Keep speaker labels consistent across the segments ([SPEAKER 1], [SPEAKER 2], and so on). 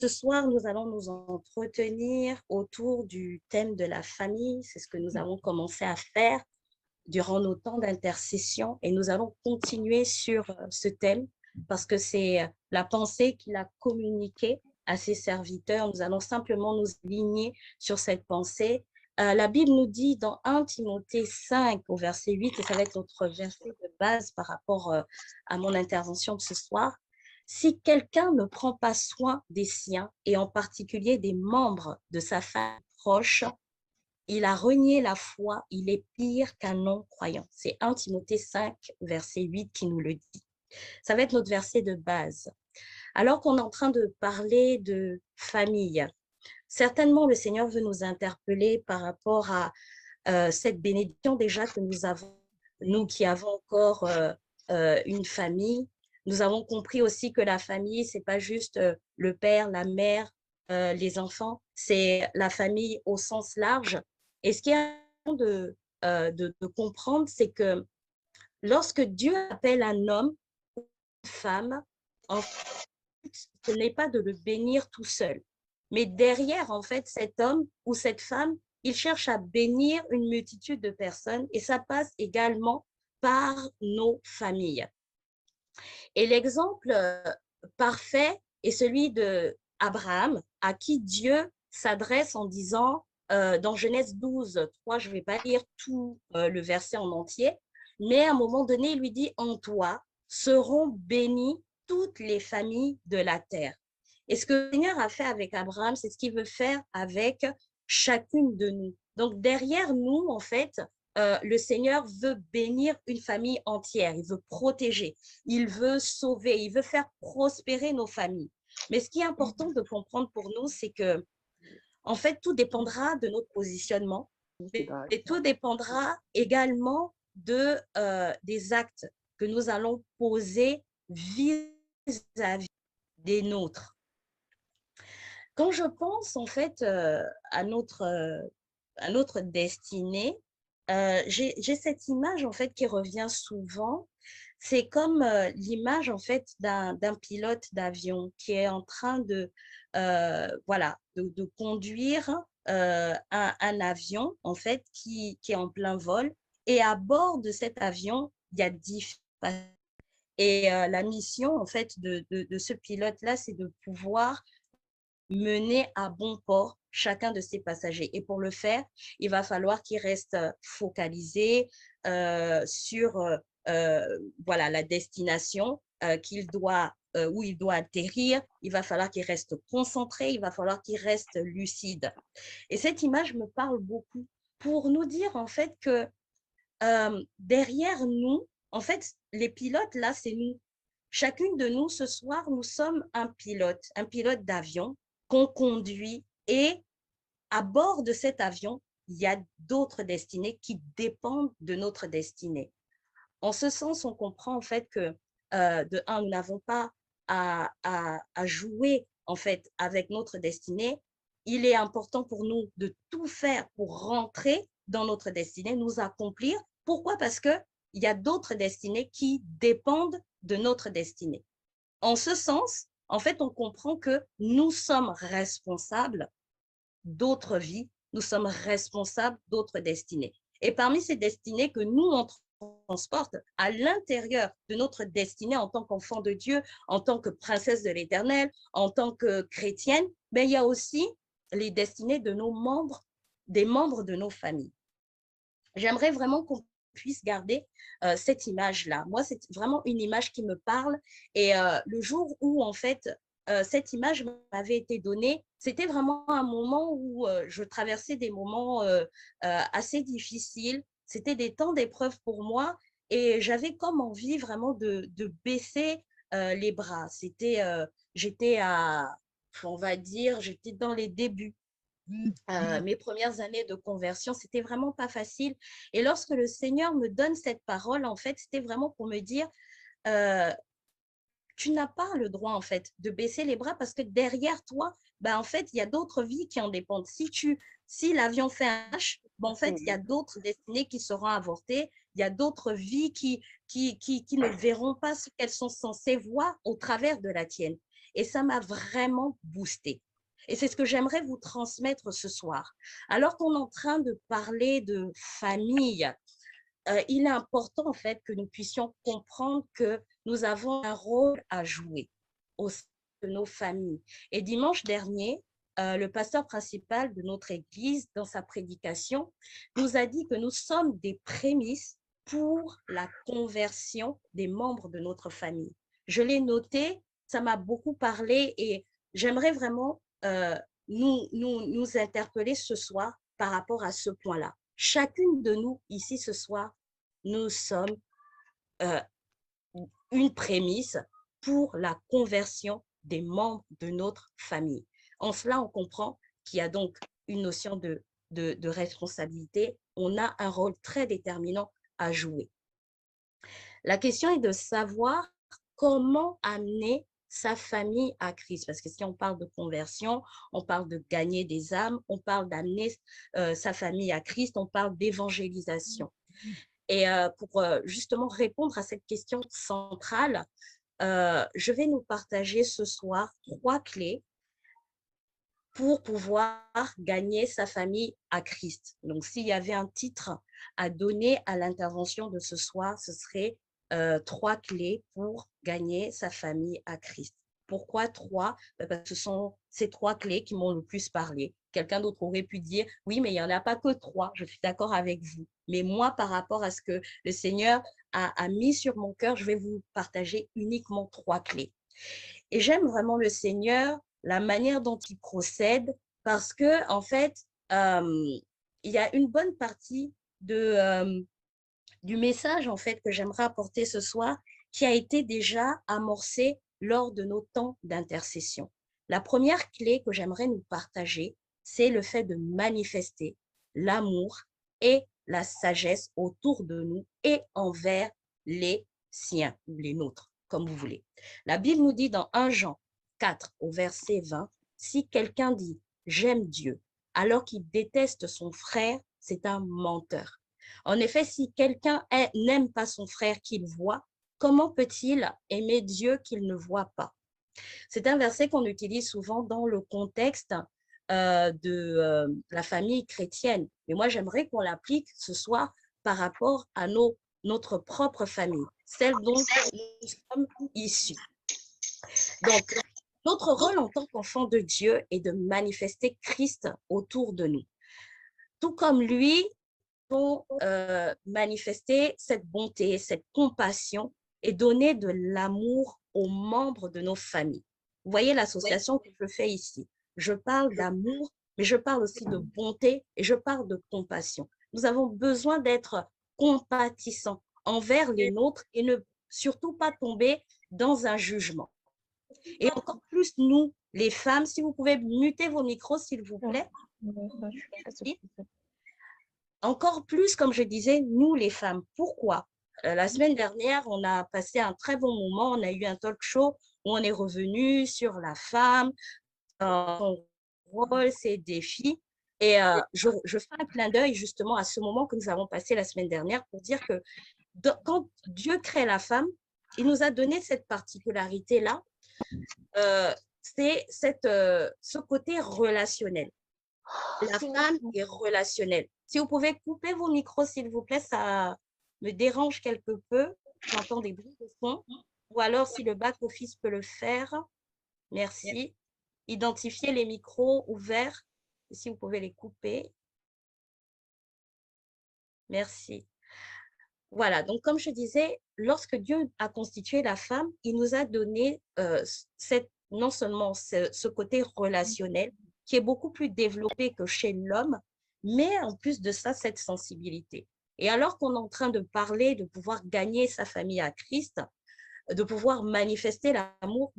[SPEAKER 1] Ce soir, nous allons nous entretenir autour du thème de la famille. C'est ce que nous avons commencé à faire durant nos temps d'intercession et nous allons continuer sur ce thème parce que c'est la pensée qu'il a communiquée à ses serviteurs. Nous allons simplement nous aligner sur cette pensée. La Bible nous dit dans 1 Timothée 5 au verset 8, et ça va être notre verset de base par rapport à mon intervention de ce soir. Si quelqu'un ne prend pas soin des siens, et en particulier des membres de sa famille proche, il a renié la foi, il est pire qu'un non-croyant. C'est 1 Timothée 5, verset 8 qui nous le dit. Ça va être notre verset de base. Alors qu'on est en train de parler de famille, certainement le Seigneur veut nous interpeller par rapport à cette bénédiction déjà que nous avons, nous qui avons encore une famille. Nous avons compris aussi que la famille, c'est pas juste le père, la mère, les enfants, c'est la famille au sens large. Et ce qui est important de comprendre, c'est que lorsque Dieu appelle un homme ou une femme, en fait, ce n'est pas de le bénir tout seul. Mais derrière, en fait, cet homme ou cette femme, il cherche à bénir une multitude de personnes et ça passe également par nos familles. Et l'exemple parfait est celui de Abraham, à qui Dieu s'adresse en disant, dans Genèse 12, 3, je ne vais pas lire tout le verset en entier, mais à un moment donné, il lui dit, en toi seront bénies toutes les familles de la terre. Et ce que le Seigneur a fait avec Abraham, c'est ce qu'il veut faire avec chacune de nous. Donc derrière nous, en fait, le Seigneur veut bénir une famille entière, il veut protéger, il veut sauver, il veut faire prospérer nos familles. Mais ce qui est important de comprendre pour nous, c'est que, en fait, tout dépendra de notre positionnement et tout dépendra également des actes que nous allons poser vis-à-vis des nôtres. Quand je pense en fait à notre destinée, j'ai cette image en fait qui revient souvent. C'est comme l'image en fait d'un pilote d'avion qui est en train voilà, de conduire un avion en fait qui est en plein vol. Et à bord de cet avion, il y a 10 passagers. Et la mission en fait de ce pilote-là, c'est de pouvoir mener à bon port chacun de ses passagers. Et pour le faire, il va falloir qu'il reste focalisé sur voilà, la destination où il doit atterrir. Il va falloir qu'il reste concentré, il va falloir qu'il reste lucide. Et cette image me parle beaucoup pour nous dire en fait que derrière nous, en fait, les pilotes, là, c'est nous. Chacune de nous, ce soir, nous sommes un pilote d'avion qu'on conduit et à bord de cet avion, il y a d'autres destinées qui dépendent de notre destinée. En ce sens, on comprend en fait que, de un, nous n'avons pas à jouer en fait avec notre destinée. Il est important pour nous de tout faire pour rentrer dans notre destinée, nous accomplir. Pourquoi? Parce qu'il y a d'autres destinées qui dépendent de notre destinée. En ce sens, en fait, on comprend que nous sommes responsables d'autres vies, nous sommes responsables d'autres destinées. Et parmi ces destinées que nous, on transporte à l'intérieur de notre destinée en tant qu'enfant de Dieu, en tant que princesse de l'Éternel, en tant que chrétienne, mais il y a aussi les destinées de nos membres, des membres de nos familles. J'aimerais vraiment qu'on puisse garder cette image-là. Moi, c'est vraiment une image qui me parle. Et le jour où, en fait, cette image m'avait été donnée, c'était vraiment un moment où je traversais des moments assez difficiles. C'était des temps d'épreuve pour moi et j'avais comme envie vraiment de baisser les bras. J'étais on va dire, j'étais dans les débuts. Mes premières années de conversion, c'était vraiment pas facile. Et lorsque le Seigneur me donne cette parole, en fait, c'était vraiment pour me dire, euh, tu n'as pas le droit, en fait, de baisser les bras parce que derrière toi, ben, en fait, il y a d'autres vies qui en dépendent. Si l'avion fait un crash, ben, en fait, il y a d'autres destinées qui seront avortées. Il y a d'autres vies qui ne verront pas ce qu'elles sont censées voir au travers de la tienne. et ça m'a vraiment boosté. Et c'est ce que j'aimerais vous transmettre ce soir. Alors qu'on est en train de parler de famille, il est important en fait que nous puissions comprendre que nous avons un rôle à jouer au sein de nos familles. Et dimanche dernier, le pasteur principal de notre église, dans sa prédication, nous a dit que nous sommes des prémices pour la conversion des membres de notre famille. Je l'ai noté, ça m'a beaucoup parlé et j'aimerais vraiment nous interpeller ce soir par rapport à ce point-là. Chacune de nous ici ce soir, nous sommes euh, une prémisse pour la conversion des membres de notre famille. En cela, on comprend qu'il y a donc une notion de responsabilité. On a un rôle très déterminant à jouer. La question est de savoir comment amener sa famille à Christ. Parce que si on parle de conversion, on parle de gagner des âmes, on parle d'amener sa famille à Christ, on parle d'évangélisation. Et pour justement répondre à cette question centrale, je vais nous partager ce soir 3 clés pour pouvoir gagner sa famille à Christ. Donc, s'il y avait un titre à donner à l'intervention de ce soir, ce serait 3 clés pour gagner sa famille à Christ. Pourquoi 3? Parce que ce sont ces 3 clés qui m'ont le plus parlé. Quelqu'un d'autre aurait pu dire, oui, mais il n'y en a pas que 3, je suis d'accord avec vous. Mais moi, par rapport à ce que le Seigneur a mis sur mon cœur, je vais vous partager uniquement 3 clés. Et j'aime vraiment le Seigneur, la manière dont il procède, parce que en fait, il y a une bonne partie du message en fait que j'aimerais apporter ce soir qui a été déjà amorcé lors de nos temps d'intercession. La première clé que j'aimerais nous partager, c'est le fait de manifester l'amour et la sagesse autour de nous et envers les siens ou les nôtres, comme vous voulez. La Bible nous dit dans 1 Jean 4 au verset 20, si quelqu'un dit « j'aime Dieu » alors qu'il déteste son frère, c'est un menteur. En effet, si quelqu'un n'aime pas son frère qu'il voit, comment peut-il aimer Dieu qu'il ne voit pas? C'est un verset qu'on utilise souvent dans le contexte de la famille chrétienne. Mais moi, j'aimerais qu'on l'applique ce soir par rapport à notre propre famille, celle dont nous sommes issus. Donc, notre rôle en tant qu'enfant de Dieu est de manifester Christ autour de nous. Tout comme lui, pour manifester cette bonté, cette compassion et donner de l'amour aux membres de nos familles. Vous voyez l'association que je fais ici. Je parle d'amour, mais je parle aussi de bonté et je parle de compassion. Nous avons besoin d'être compatissants envers les nôtres et ne surtout pas tomber dans un jugement. Et encore plus nous, les femmes, si vous pouvez muter vos micros, s'il vous plaît. Merci. Encore plus, comme je disais, nous les femmes. Pourquoi? La semaine dernière, on a passé un très bon moment. On a eu un talk show où on est revenu sur la femme, son rôle, ses défis. Et je fais un clin d'œil justement à ce moment que nous avons passé la semaine dernière pour dire que quand Dieu crée la femme, il nous a donné cette particularité-là. C'est ce côté relationnel. La femme est relationnelle. Si vous pouvez couper vos micros, s'il vous plaît, ça me dérange quelque peu. J'entends des bruits de fond. Ou alors, si le back-office peut le faire, merci. Identifiez les micros ouverts. Si vous pouvez les couper. Merci. Voilà, donc comme je disais, lorsque Dieu a constitué la femme, il nous a donné non seulement ce côté relationnel qui est beaucoup plus développé que chez l'homme, mais en plus de ça, cette sensibilité. Et alors qu'on est en train de parler de pouvoir gagner sa famille à Christ, de pouvoir manifester l'amour,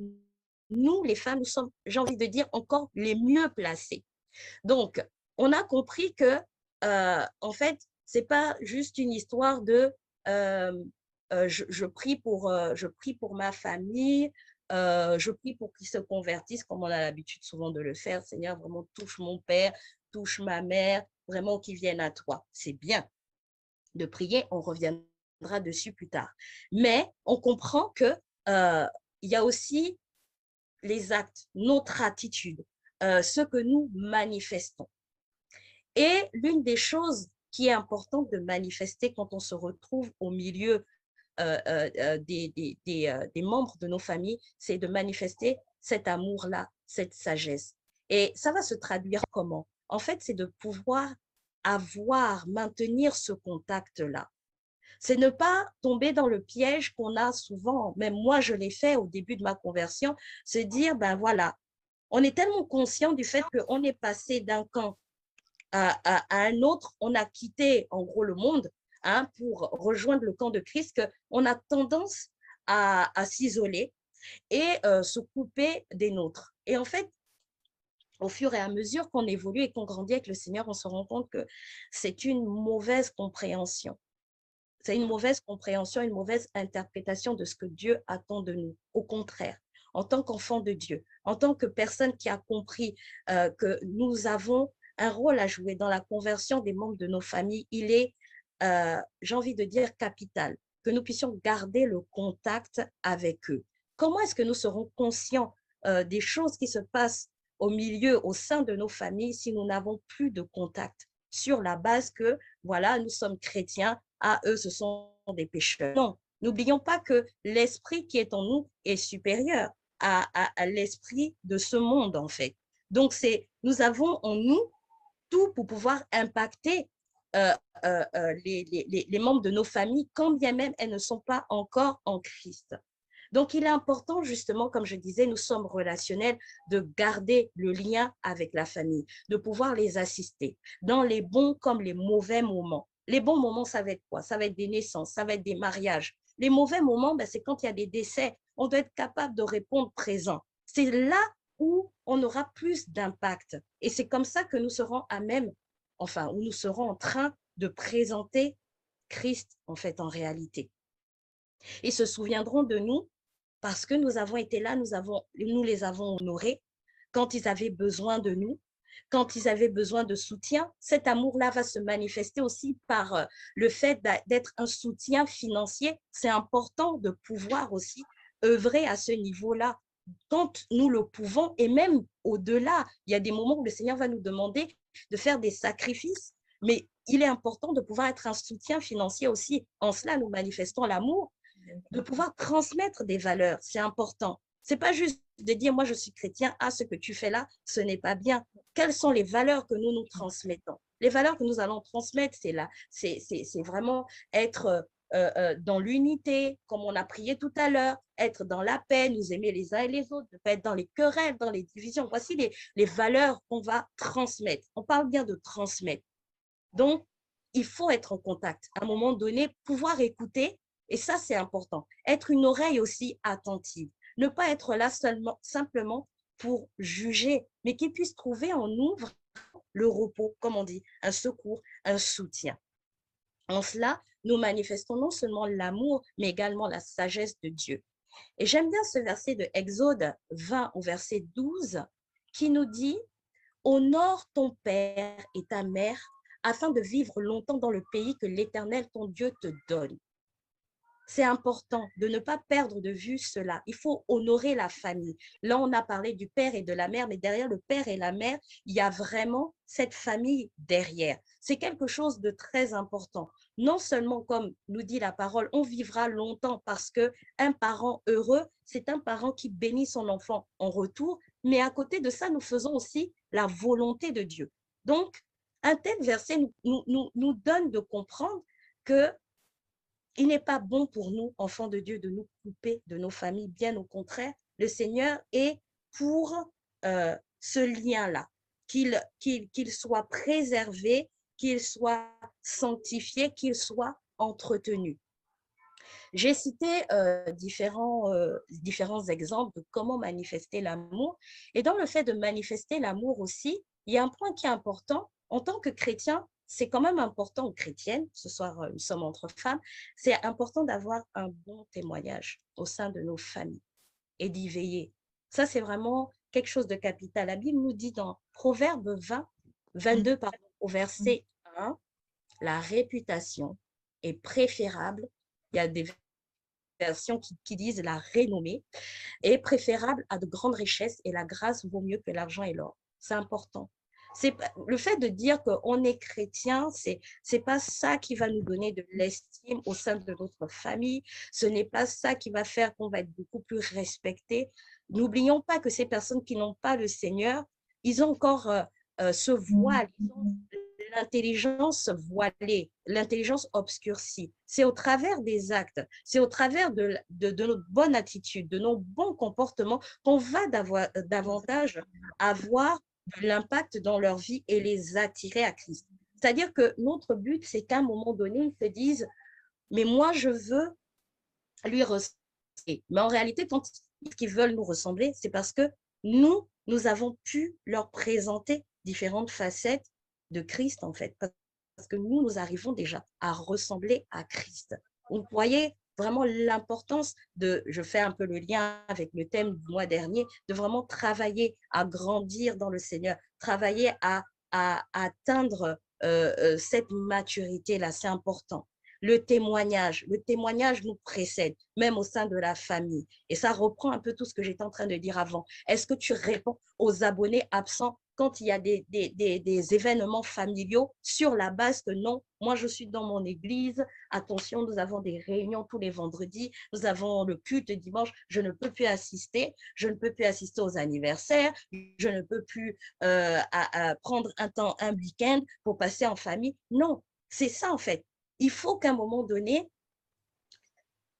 [SPEAKER 1] nous, les femmes, nous sommes, j'ai envie de dire, encore les mieux placées. Donc, on a compris que, en fait, c'est pas juste une histoire de je prie pour ma famille, je prie pour qu'ils se convertissent, comme on a l'habitude souvent de le faire. Seigneur, vraiment touche mon père, touche ma mère, vraiment qu'ils viennent à toi. C'est bien de prier, on reviendra dessus plus tard. Mais on comprend que il y a aussi les actes, notre attitude, ce que nous manifestons. Et l'une des choses qui est importante de manifester quand on se retrouve au milieu des membres de nos familles, c'est de manifester cet amour-là, cette sagesse. Et ça va se traduire comment? En fait, c'est de pouvoir maintenir ce contact-là. C'est ne pas tomber dans le piège qu'on a souvent, même moi je l'ai fait au début de ma conversion, se dire, ben voilà, on est tellement conscient du fait qu'on est passé d'un camp à un autre, on a quitté en gros le monde pour rejoindre le camp de Christ, qu'on a tendance à s'isoler et se couper des nôtres. Et en fait, au fur et à mesure qu'on évolue et qu'on grandit avec le Seigneur, on se rend compte que c'est une mauvaise compréhension. C'est une mauvaise compréhension, une mauvaise interprétation de ce que Dieu attend de nous. Au contraire, en tant qu'enfant de Dieu, en tant que personne qui a compris que nous avons un rôle à jouer dans la conversion des membres de nos familles, il est, j'ai envie de dire, capital, que nous puissions garder le contact avec eux. Comment est-ce que nous serons conscients des choses qui se passent au milieu, au sein de nos familles, si nous n'avons plus de contact sur la base que, voilà, nous sommes chrétiens, eux, ce sont des pécheurs. Non, n'oublions pas que l'esprit qui est en nous est supérieur à l'esprit de ce monde, en fait. Donc, nous avons en nous tout pour pouvoir impacter les membres de nos familles, quand bien même elles ne sont pas encore en Christ. Donc, il est important, justement, comme je disais, nous sommes relationnels, de garder le lien avec la famille, de pouvoir les assister dans les bons comme les mauvais moments. Les bons moments, ça va être quoi? Ça va être des naissances, ça va être des mariages. Les mauvais moments, ben, c'est quand il y a des décès. On doit être capable de répondre présent. C'est là où on aura plus d'impact. Et c'est comme ça que nous serons à même, enfin, où nous serons en train de présenter Christ, en fait, en réalité. Ils se souviendront de nous parce que nous avons été là, nous les avons honorés quand ils avaient besoin de nous, quand ils avaient besoin de soutien. Cet amour-là va se manifester aussi par le fait d'être un soutien financier. C'est important de pouvoir aussi œuvrer à ce niveau-là quand nous le pouvons et même au-delà. Il y a des moments où le Seigneur va nous demander de faire des sacrifices, mais il est important de pouvoir être un soutien financier aussi. En cela, nous manifestons l'amour, de pouvoir transmettre des valeurs, c'est important. C'est pas juste de dire, moi, je suis chrétien, ce que tu fais là, ce n'est pas bien. Quelles sont les valeurs que nous transmettons? Les valeurs que nous allons transmettre, c'est là, c'est vraiment être dans l'unité, comme on a prié tout à l'heure, être dans la paix, nous aimer les uns et les autres, ne pas être dans les querelles, dans les divisions. Voici les valeurs qu'on va transmettre. On parle bien de transmettre. Donc, il faut être en contact. À un moment donné, pouvoir écouter, et ça, c'est important. Être une oreille aussi attentive. Ne pas être là simplement pour juger, mais qu'il puisse trouver en nous le repos, comme on dit, un secours, un soutien. En cela, nous manifestons non seulement l'amour, mais également la sagesse de Dieu. Et j'aime bien ce verset de Exode 20 au verset 12 qui nous dit « Honore ton père et ta mère afin de vivre longtemps dans le pays que l'Éternel, ton Dieu, te donne. » C'est important de ne pas perdre de vue cela. Il faut honorer la famille. Là, on a parlé du père et de la mère, mais derrière le père et la mère, il y a vraiment cette famille derrière. C'est quelque chose de très important. Non seulement, comme nous dit la parole, on vivra longtemps parce qu'un parent heureux, c'est un parent qui bénit son enfant en retour, mais à côté de ça, nous faisons aussi la volonté de Dieu. Donc, un tel verset nous donne de comprendre que il n'est pas bon pour nous, enfants de Dieu, de nous couper de nos familles. Bien au contraire, le Seigneur est pour ce lien-là, qu'il soit préservé, qu'il soit sanctifié, qu'il soit entretenu. J'ai cité différents exemples de comment manifester l'amour. Et dans le fait de manifester l'amour aussi, il y a un point qui est important. En tant que chrétien, c'est quand même important, ou chrétienne, ce soir nous sommes entre femmes, c'est important d'avoir un bon témoignage au sein de nos familles et d'y veiller. Ça, c'est vraiment quelque chose de capital. La Bible nous dit dans Proverbe 22, au verset 1, la réputation est préférable. Il y a des versions qui disent la renommée est préférable à de grandes richesses et la grâce vaut mieux que l'argent et l'or. C'est important. Le fait de dire qu'on est chrétien, c'est pas ça qui va nous donner de l'estime au sein de notre famille. Ce n'est pas ça qui va faire qu'on va être beaucoup plus respecté. N'oublions pas que ces personnes qui n'ont pas le Seigneur, ils ont encore ce voile, ils ont l'intelligence voilée, l'intelligence obscurcie. C'est au travers des actes, c'est au travers de notre bonne attitude, de nos bons comportements qu'on va davantage avoir de l'impact dans leur vie et les attirer à Christ. C'est-à-dire que notre but, c'est qu'à un moment donné, ils se disent, mais moi, je veux lui ressembler. Mais en réalité, quand ils veulent nous ressembler, c'est parce que nous avons pu leur présenter différentes facettes de Christ, en fait, parce que nous arrivons déjà à ressembler à Christ. Vous voyez vraiment l'importance je fais un peu le lien avec le thème du mois dernier, de vraiment travailler à grandir dans le Seigneur, travailler à atteindre cette maturité-là, c'est important. Le témoignage nous précède, même au sein de la famille. Et ça reprend un peu tout ce que j'étais en train de dire avant. Est-ce que tu réponds aux abonnés absents quand il y a des événements familiaux sur la base que non, moi je suis dans mon église, attention, nous avons des réunions tous les vendredis, nous avons le culte dimanche, je ne peux plus assister, je ne peux plus assister aux anniversaires, je ne peux plus prendre un week-end pour passer en famille. Non, c'est ça en fait. Il faut qu'à un moment donné,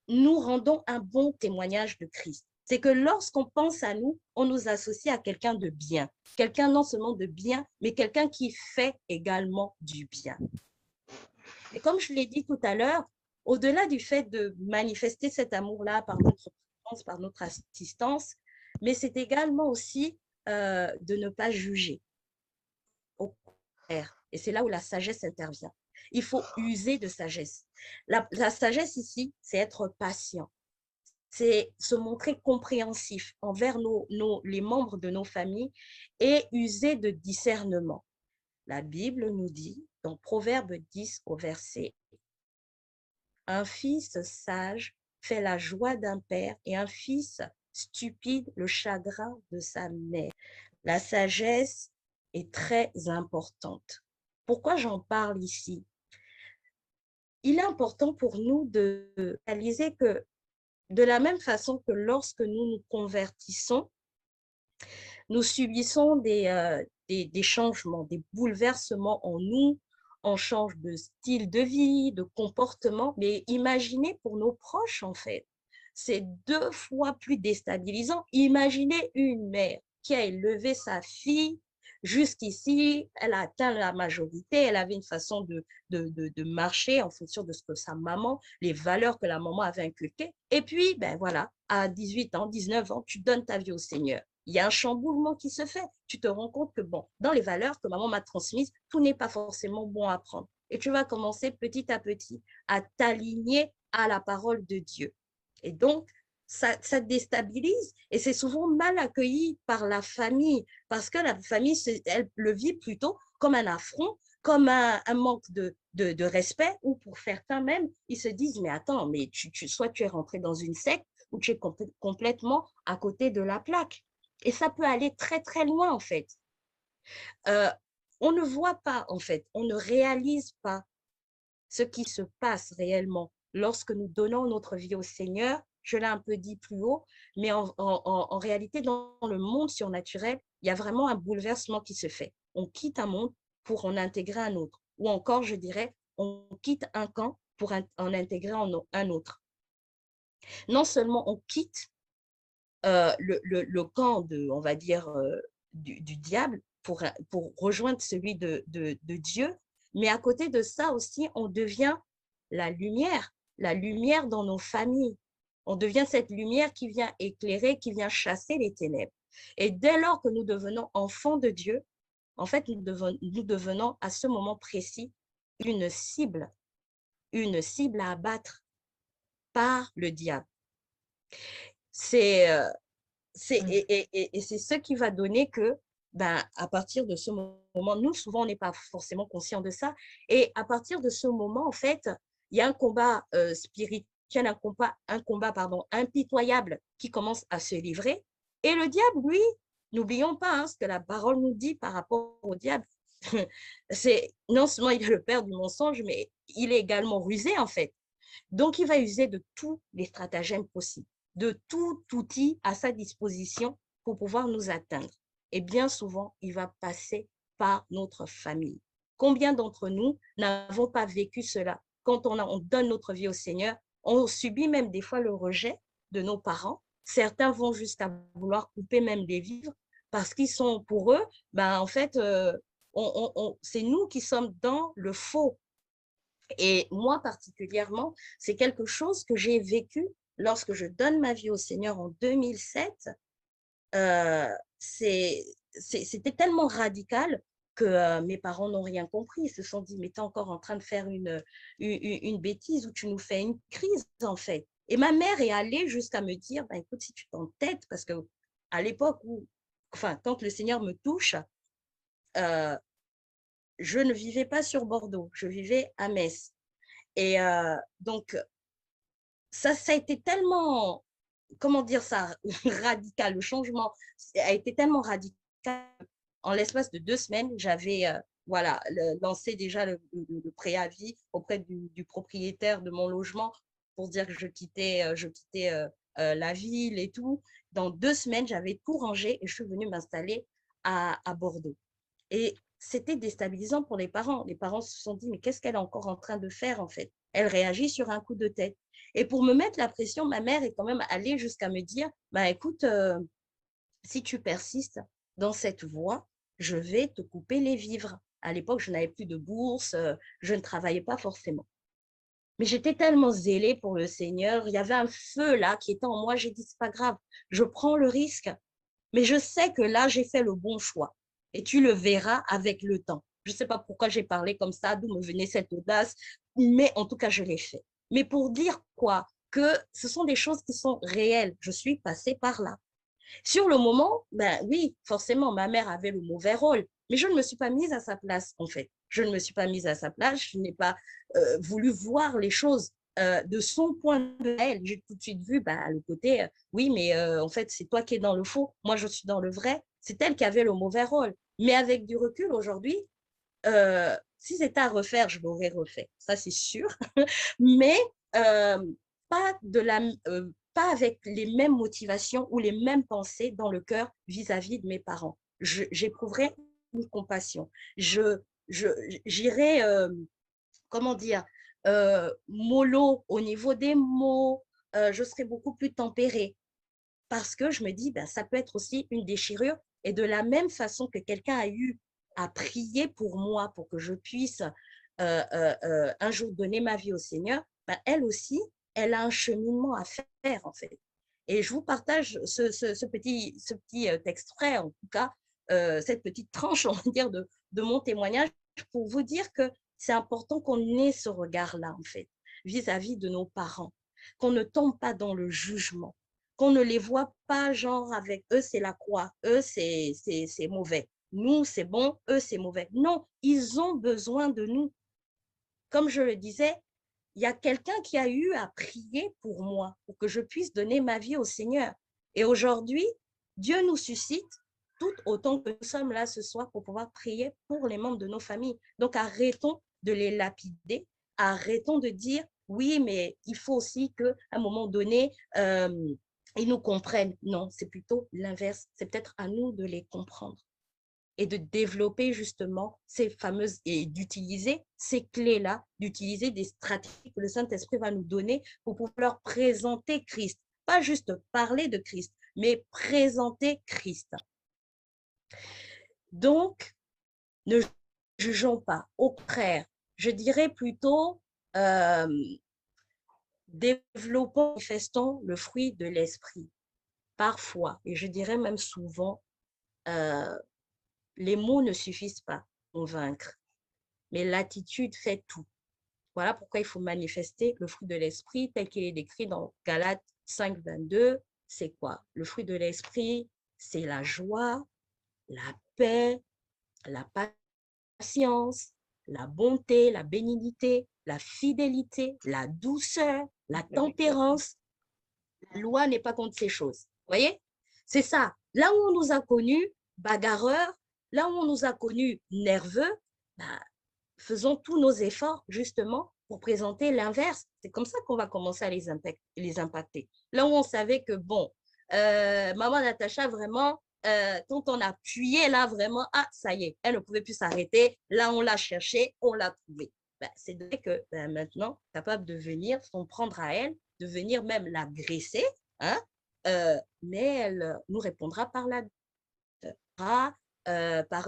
[SPEAKER 1] nous rendons un bon témoignage de Christ. C'est que lorsqu'on pense à nous, on nous associe à quelqu'un de bien. Quelqu'un non seulement de bien, mais quelqu'un qui fait également du bien. Et comme je l'ai dit tout à l'heure, au-delà du fait de manifester cet amour-là par notre présence, par notre assistance, mais c'est également aussi de ne pas juger. Au contraire. Et c'est là où la sagesse intervient. Il faut user de sagesse. La sagesse ici, c'est être patient. C'est se montrer compréhensif envers les membres de nos familles et user de discernement. La Bible nous dit, dans Proverbe 10 au verset, un fils sage fait la joie d'un père et un fils stupide le chagrin de sa mère. La sagesse est très importante. Pourquoi j'en parle ici? Il est important pour nous de réaliser que de la même façon que lorsque nous nous convertissons, nous subissons des changements, des bouleversements en nous, on change de style de vie, de comportement, mais imaginez pour nos proches en fait, c'est 2 fois plus déstabilisant. Imaginez une mère qui a élevé sa fille jusqu'ici, elle a atteint la majorité, elle avait une façon de marcher en fonction de ce que sa maman, les valeurs que la maman avait inculquées. Et puis, ben voilà, à 18 ans, 19 ans, tu donnes ta vie au Seigneur. Il y a un chamboulement qui se fait. Tu te rends compte que, bon, dans les valeurs que maman m'a transmises, tout n'est pas forcément bon à prendre. Et tu vas commencer petit à petit à t'aligner à la parole de Dieu. Et donc, ça te déstabilise et c'est souvent mal accueilli par la famille parce que la famille, elle le vit plutôt comme un affront, comme un manque de respect ou pour certains même, ils se disent, mais attends, mais soit tu es rentré dans une secte ou tu es complètement à côté de la plaque. Et ça peut aller très, très loin, en fait. On ne voit pas, en fait, on ne réalise pas ce qui se passe réellement lorsque nous donnons notre vie au Seigneur. Je l'ai un peu dit plus haut, mais en réalité, dans le monde surnaturel, il y a vraiment un bouleversement qui se fait. On quitte un monde pour en intégrer un autre. Ou encore, je dirais, on quitte un camp pour en intégrer un autre. Non seulement on quitte le camp on va dire, du diable pour rejoindre celui de Dieu, mais à côté de ça aussi, on devient la lumière dans nos familles. On devient cette lumière qui vient éclairer, qui vient chasser les ténèbres. Et dès lors que nous devenons enfants de Dieu, en fait, nous devenons à ce moment précis une cible à abattre par le diable. C'est et c'est ce qui va donner que, ben, à partir de ce moment, nous, souvent, on n'est pas forcément conscient de ça. Et à partir de ce moment, en fait, il y a un combat spirituel tiennent un combat pardon, impitoyable qui commence à se livrer. Et le diable, lui, n'oublions pas ce que la parole nous dit par rapport au diable. C'est non seulement il est le père du mensonge, mais il est également rusé en fait. Donc, il va user de tous les stratagèmes possibles, de tout outil à sa disposition pour pouvoir nous atteindre. Et bien souvent, il va passer par notre famille. Combien d'entre nous n'avons pas vécu cela? Quand on donne notre vie au Seigneur, on subit même des fois le rejet de nos parents. Certains vont jusqu'à vouloir couper même des vivres parce qu'ils sont pour eux, en fait, c'est nous qui sommes dans le faux. Et moi particulièrement, c'est quelque chose que j'ai vécu lorsque je donne ma vie au Seigneur en 2007. Euh, C'était tellement radical que mes parents n'ont rien compris. Ils se sont dit, mais tu es encore en train de faire une bêtise ou tu nous fais une crise en fait. Et ma mère est allée jusqu'à me dire, écoute, si tu t'entêtes, parce que à l'époque où, enfin, quand le Seigneur me touche, euh, je ne vivais pas sur Bordeaux, je vivais à Metz. Et donc, ça a été tellement, comment dire ça, radical. Le changement a été tellement radical. En l'espace de 2 semaines, j'avais voilà, lancé déjà le préavis auprès du propriétaire de mon logement pour dire que je quittais la ville et tout. Dans 2 semaines, j'avais tout rangé et je suis venue m'installer à Bordeaux. Et c'était déstabilisant pour les parents. Les parents se sont dit, mais qu'est-ce qu'elle est encore en train de faire en fait? Elle réagit sur un coup de tête. Et pour me mettre la pression, ma mère est quand même allée jusqu'à me dire, écoute, si tu persistes dans cette voie, je vais te couper les vivres. À l'époque, je n'avais plus de bourse, je ne travaillais pas forcément. Mais j'étais tellement zélée pour le Seigneur, il y avait un feu là qui était en moi. J'ai dit, c'est pas grave, je prends le risque. Mais je sais que là, j'ai fait le bon choix. Et tu le verras avec le temps. Je ne sais pas pourquoi j'ai parlé comme ça, d'où me venait cette audace, mais en tout cas, je l'ai fait. Mais pour dire quoi? Que ce sont des choses qui sont réelles. Je suis passée par là. Sur le moment, oui, forcément, ma mère avait le mauvais rôle, mais je ne me suis pas mise à sa place, en fait. Je ne me suis pas mise à sa place, je n'ai pas voulu voir les choses de son point de vue. J'ai tout de suite vu le côté, oui, mais en fait, c'est toi qui es dans le faux, moi je suis dans le vrai. C'est elle qui avait le mauvais rôle. Mais avec du recul aujourd'hui, si c'était à refaire, je l'aurais refait, ça c'est sûr. Mais euh, pas, pas avec les mêmes motivations ou les mêmes pensées dans le cœur vis-à-vis de mes parents. J'éprouverais une compassion. J'irais, comment dire, mollo au niveau des mots. Je serais beaucoup plus tempérée parce que je me dis, ça peut être aussi une déchirure. Et de la même façon que quelqu'un a eu à prier pour moi, pour que je puisse un jour donner ma vie au Seigneur, elle aussi, elle a un cheminement à faire, en fait. Et je vous partage ce petit extrait, en tout cas, cette petite tranche, on va dire, de mon témoignage pour vous dire que c'est important qu'on ait ce regard-là, en fait, vis-à-vis de nos parents, qu'on ne tombe pas dans le jugement, qu'on ne les voit pas genre avec eux, c'est la croix, eux, c'est mauvais. Nous, c'est bon, eux, c'est mauvais. Non, ils ont besoin de nous. Comme je le disais, il y a quelqu'un qui a eu à prier pour moi, pour que je puisse donner ma vie au Seigneur. Et aujourd'hui, Dieu nous suscite tout autant que nous sommes là ce soir pour pouvoir prier pour les membres de nos familles. Donc arrêtons de les lapider, arrêtons de dire oui, mais il faut aussi qu'à un moment donné, ils nous comprennent. Non, c'est plutôt l'inverse. C'est peut-être à nous de les comprendre et de développer justement ces fameuses, et d'utiliser ces clés-là, d'utiliser des stratégies que le Saint-Esprit va nous donner pour pouvoir leur présenter Christ. Pas juste parler de Christ, mais présenter Christ. Donc, ne jugeons pas. Au contraire, je dirais plutôt euh, développons, manifestons le fruit de l'esprit. Parfois, et je dirais même souvent, euh, les mots ne suffisent pas à convaincre, mais l'attitude fait tout. Voilà pourquoi il faut manifester le fruit de l'esprit tel qu'il est décrit dans Galates 5, 22. C'est quoi? Le fruit de l'esprit, c'est la joie, la paix, la patience, la bonté, la bénignité, la fidélité, la douceur, la tempérance. La loi n'est pas contre ces choses. Vous voyez? C'est ça. Là où on nous a connus bagarreurs, là où on nous a connus nerveux, bah, faisons tous nos efforts justement pour présenter l'inverse. C'est comme ça qu'on va commencer à les impacter. Là où on savait que, bon, maman Natacha, vraiment, quand on a appuyé là, vraiment, ah, ça y est, elle ne pouvait plus s'arrêter. Là, on l'a cherché, on l'a trouvé. Ben, c'est vrai que maintenant, capable de venir s'en prendre à elle, de venir même l'agresser, hein, mais elle nous répondra par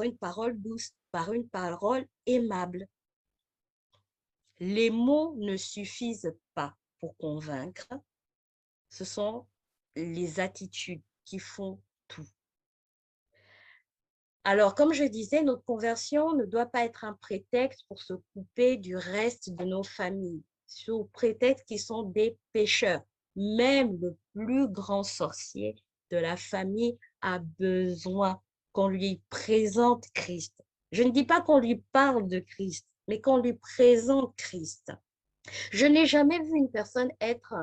[SPEAKER 1] une parole douce, par une parole aimable. Les mots ne suffisent pas pour convaincre, ce sont les attitudes qui font tout. Alors, comme je disais, notre conversion ne doit pas être un prétexte pour se couper du reste de nos familles, sous prétexte qu'ils sont des pécheurs. Même le plus grand sorcier de la famille a besoin qu'on lui présente Christ. Je ne dis pas qu'on lui parle de Christ, mais qu'on lui présente Christ. Je n'ai jamais vu une personne être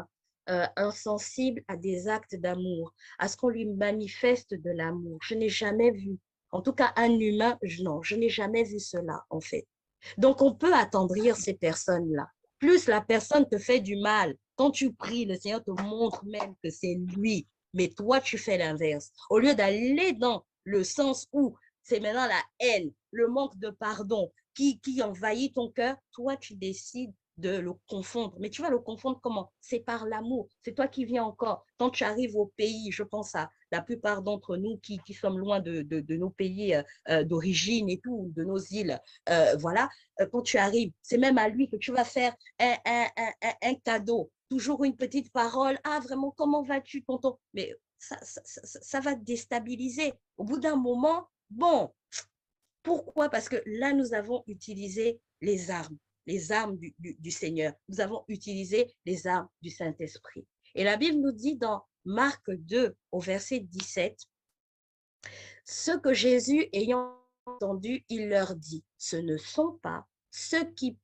[SPEAKER 1] insensible à des actes d'amour, à ce qu'on lui manifeste de l'amour. Je n'ai jamais vu. En tout cas, un humain, non, je n'ai jamais vu cela, en fait. Donc, on peut attendrir ces personnes-là. Plus la personne te fait du mal, quand tu pries, le Seigneur te montre même que c'est lui, mais toi, tu fais l'inverse. Au lieu d'aller dans le sens où c'est maintenant la haine, le manque de pardon qui envahit ton cœur, toi, tu décides de le confondre. Mais tu vas le confondre comment? C'est par l'amour. C'est toi qui viens encore. Quand tu arrives au pays, je pense à la plupart d'entre nous qui sommes loin de nos pays d'origine et tout, de nos îles, voilà, quand tu arrives, c'est même à lui que tu vas faire un cadeau. Toujours une petite parole. Ah, vraiment, comment vas-tu, tonton? Mais ça va te déstabiliser. Au bout d'un moment, bon, pourquoi? Parce que là, nous avons utilisé les armes du Seigneur. Nous avons utilisé les armes du Saint-Esprit. Et la Bible nous dit dans Marc 2, au verset 17, ce que Jésus ayant entendu, il leur dit, ce ne sont pas ceux qui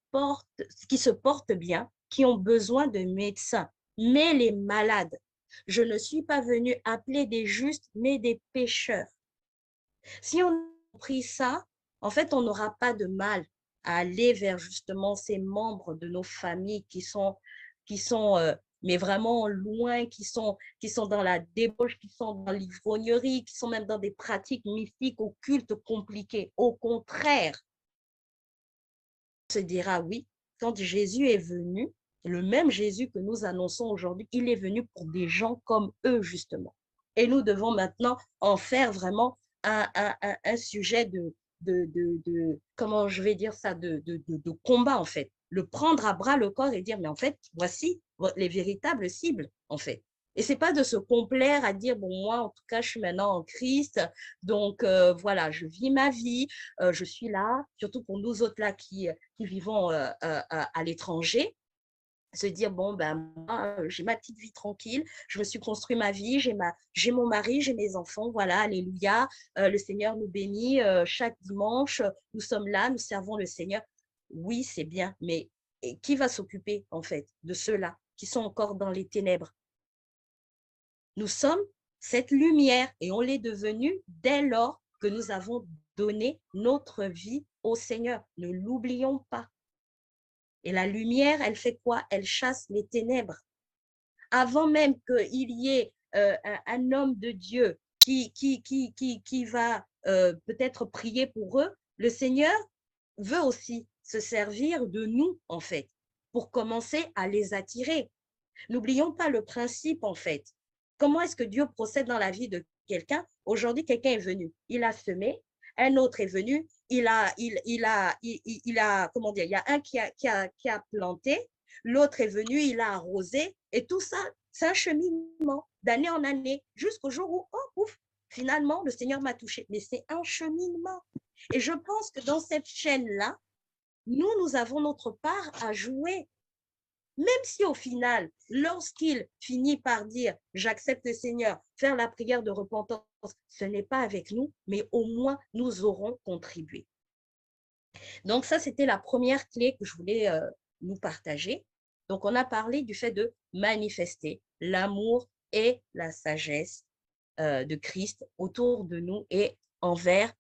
[SPEAKER 1] se portent bien, qui ont besoin de médecins, mais les malades. Je ne suis pas venu appeler des justes, mais des pécheurs. Si on a pris ça, en fait, on n'aura pas de mal à aller vers justement ces membres de nos familles qui sont mais vraiment loin, qui sont dans la débauche, qui sont dans l'ivrognerie, qui sont même dans des pratiques mystiques, occultes, compliquées. Au contraire, on se dira oui, quand Jésus est venu, le même Jésus que nous annonçons aujourd'hui, il est venu pour des gens comme eux, justement. Et nous devons maintenant en faire vraiment un sujet comment je vais dire ça, de combat, en fait. Le prendre à bras le corps et dire, mais en fait, voici les véritables cibles, en fait. Et c'est pas de se complaire à dire, bon, moi, en tout cas, je suis maintenant en Christ, donc voilà, je vis ma vie, je suis là, surtout pour nous autres là qui vivons à l'étranger, se dire, bon, ben, moi, j'ai ma petite vie tranquille, je me suis construit ma vie, j'ai mon mari, j'ai mes enfants, voilà, alléluia, le Seigneur nous bénit, chaque dimanche, nous sommes là, nous servons le Seigneur. Oui, c'est bien, mais qui va s'occuper, en fait, de ceux-là qui sont encore dans les ténèbres? Nous sommes cette lumière et on l'est devenu dès lors que nous avons donné notre vie au Seigneur. Ne l'oublions pas. Et la lumière, elle fait quoi? Elle chasse les ténèbres. Avant même qu'il y ait un homme de Dieu qui va peut-être prier pour eux, le Seigneur veut aussi se servir de nous, en fait, pour commencer à les attirer. N'oublions pas le principe, en fait. Comment est-ce que Dieu procède dans la vie de quelqu'un? Aujourd'hui, quelqu'un est venu, il a semé, un autre est venu, comment dire, il y a un qui a planté, l'autre est venu, il a arrosé, et tout ça, c'est un cheminement d'année en année, jusqu'au jour où, oh, ouf, finalement, le Seigneur m'a touché. Mais c'est un cheminement. Et je pense que dans cette chaîne-là, nous avons notre part à jouer. Même si au final, lorsqu'il finit par dire « j'accepte le Seigneur », faire la prière de repentance, ce n'est pas avec nous, mais au moins nous aurons contribué. Donc ça, c'était la première clé que je voulais nous partager. Donc, on a parlé du fait de manifester l'amour et la sagesse de Christ autour de nous et envers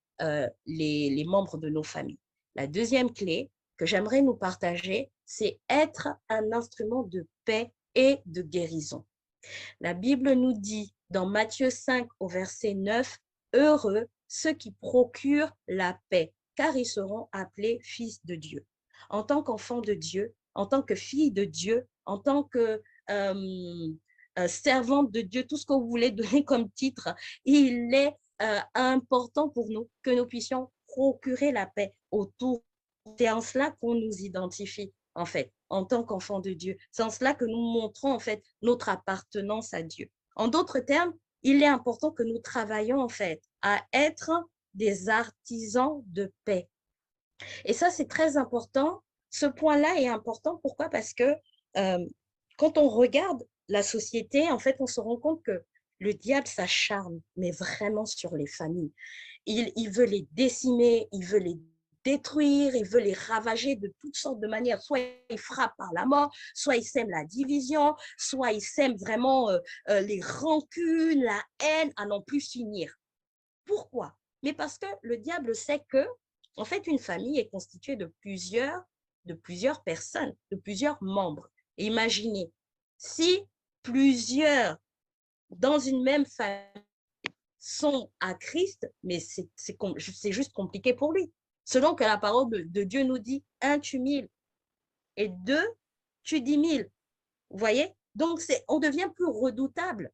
[SPEAKER 1] les membres de nos familles. La deuxième clé que j'aimerais nous partager, c'est être un instrument de paix et de guérison. La Bible nous dit dans Matthieu 5 au verset 9, heureux ceux qui procurent la paix, car ils seront appelés fils de Dieu. En tant qu'enfant de Dieu, en tant que fille de Dieu, en tant que servante de Dieu, tout ce que vous voulez donner comme titre, il est important pour nous que nous puissions procurer la paix autour. C'est en cela qu'on nous identifie, en fait, en tant qu'enfant de Dieu. C'est en cela que nous montrons, en fait, notre appartenance à Dieu. En d'autres termes, il est important que nous travaillions, en fait, à être des artisans de paix. Et ça, c'est très important. Ce point-là est important. Pourquoi? Parce que quand on regarde la société, en fait, on se rend compte que le diable s'acharne, mais vraiment sur les familles. Il veut les décimer, il veut les détruire, il veut les ravager de toutes sortes de manières. Soit il frappe par la mort, soit il sème la division, soit il sème vraiment les rancunes, la haine à n'en plus finir. Pourquoi? Mais parce que le diable sait que, en fait, une famille est constituée de plusieurs personnes, de plusieurs membres. Et imaginez, si plusieurs dans une même famille sont à Christ, mais c'est juste compliqué pour lui. Selon que la parole de Dieu nous dit, un, tue 1000 et deux, tue 10 000. Vous voyez? Donc, on devient plus redoutable.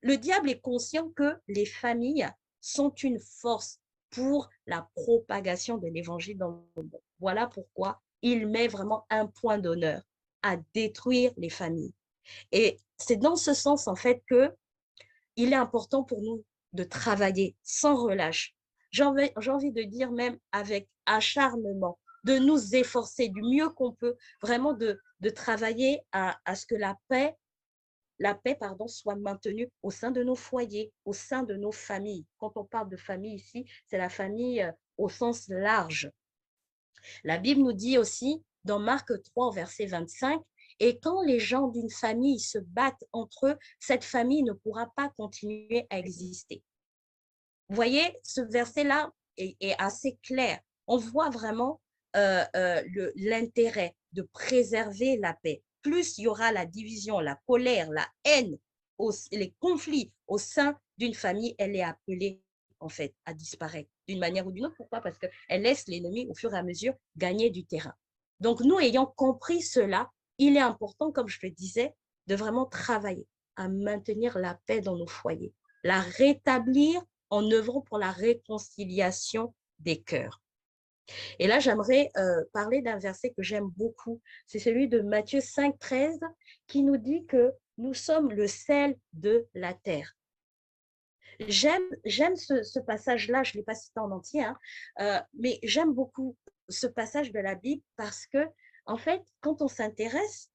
[SPEAKER 1] Le diable est conscient que les familles sont une force pour la propagation de l'évangile dans le monde. Voilà pourquoi il met vraiment un point d'honneur à détruire les familles. Et c'est dans ce sens, en fait, que il est important pour nous de travailler sans relâche. J'ai envie de dire même avec acharnement, de nous efforcer du mieux qu'on peut, vraiment de travailler à ce que la paix pardon, soit maintenue au sein de nos foyers, au sein de nos familles. Quand on parle de famille ici, c'est la famille au sens large. La Bible nous dit aussi dans Marc 3, verset 25, et quand les gens d'une famille se battent entre eux, cette famille ne pourra pas continuer à exister. Vous voyez, ce verset-là est assez clair. On voit vraiment l'intérêt de préserver la paix. Plus il y aura la division, la colère, la haine, les conflits au sein d'une famille, elle est appelée en fait à disparaître d'une manière ou d'une autre. Pourquoi? Parce qu'elle laisse l'ennemi au fur et à mesure gagner du terrain. Donc nous, ayant compris cela, il est important, comme je le disais, de vraiment travailler à maintenir la paix dans nos foyers, la rétablir en œuvrant pour la réconciliation des cœurs. Et là, j'aimerais parler d'un verset que j'aime beaucoup. C'est celui de Matthieu 5, 13, qui nous dit que nous sommes le sel de la terre. J'aime ce passage-là, je ne l'ai pas cité en entier, hein, mais j'aime beaucoup ce passage de la Bible parce que, en fait, quand on s'intéresse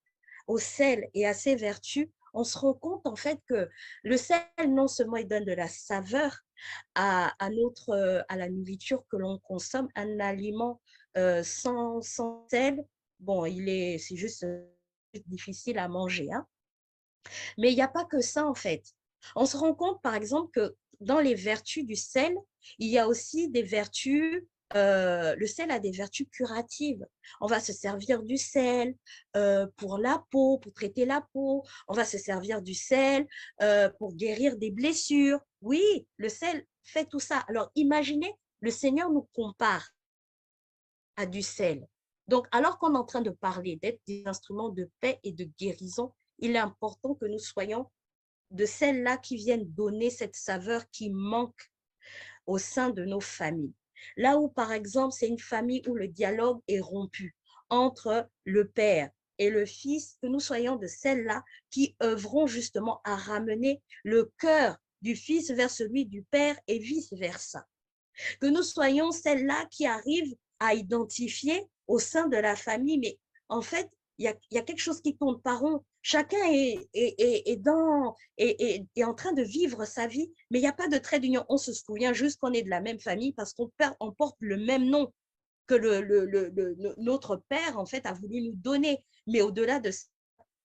[SPEAKER 1] au sel et à ses vertus, on se rend compte en fait que le sel, non seulement il donne de la saveur à la nourriture que l'on consomme, un aliment sans sel, bon, c'est juste difficile à manger, hein. Mais il n'y a pas que ça en fait. On se rend compte par exemple que dans les vertus du sel, il y a aussi des vertus le sel a des vertus curatives. On va se servir du sel pour la peau, pour traiter la peau. On va se servir du sel pour guérir des blessures. Oui, le sel fait tout ça. Alors imaginez, le Seigneur nous compare à du sel. Donc, alors qu'on est en train de parler d'être des instruments de paix et de guérison, il est important que nous soyons de celles-là qui viennent donner cette saveur qui manque au sein de nos familles. Là où, par exemple, c'est une famille où le dialogue est rompu entre le père et le fils, que nous soyons de celles-là qui œuvront justement à ramener le cœur du fils vers celui du père et vice-versa. Que nous soyons celles-là qui arrivent à identifier au sein de la famille, mais en fait, il y a quelque chose qui tourne pas rond. Chacun est en train de vivre sa vie, mais il n'y a pas de trait d'union. On se souvient juste qu'on est de la même famille parce qu'on porte le même nom que notre père, en fait, a voulu nous donner. Mais au-delà de ça,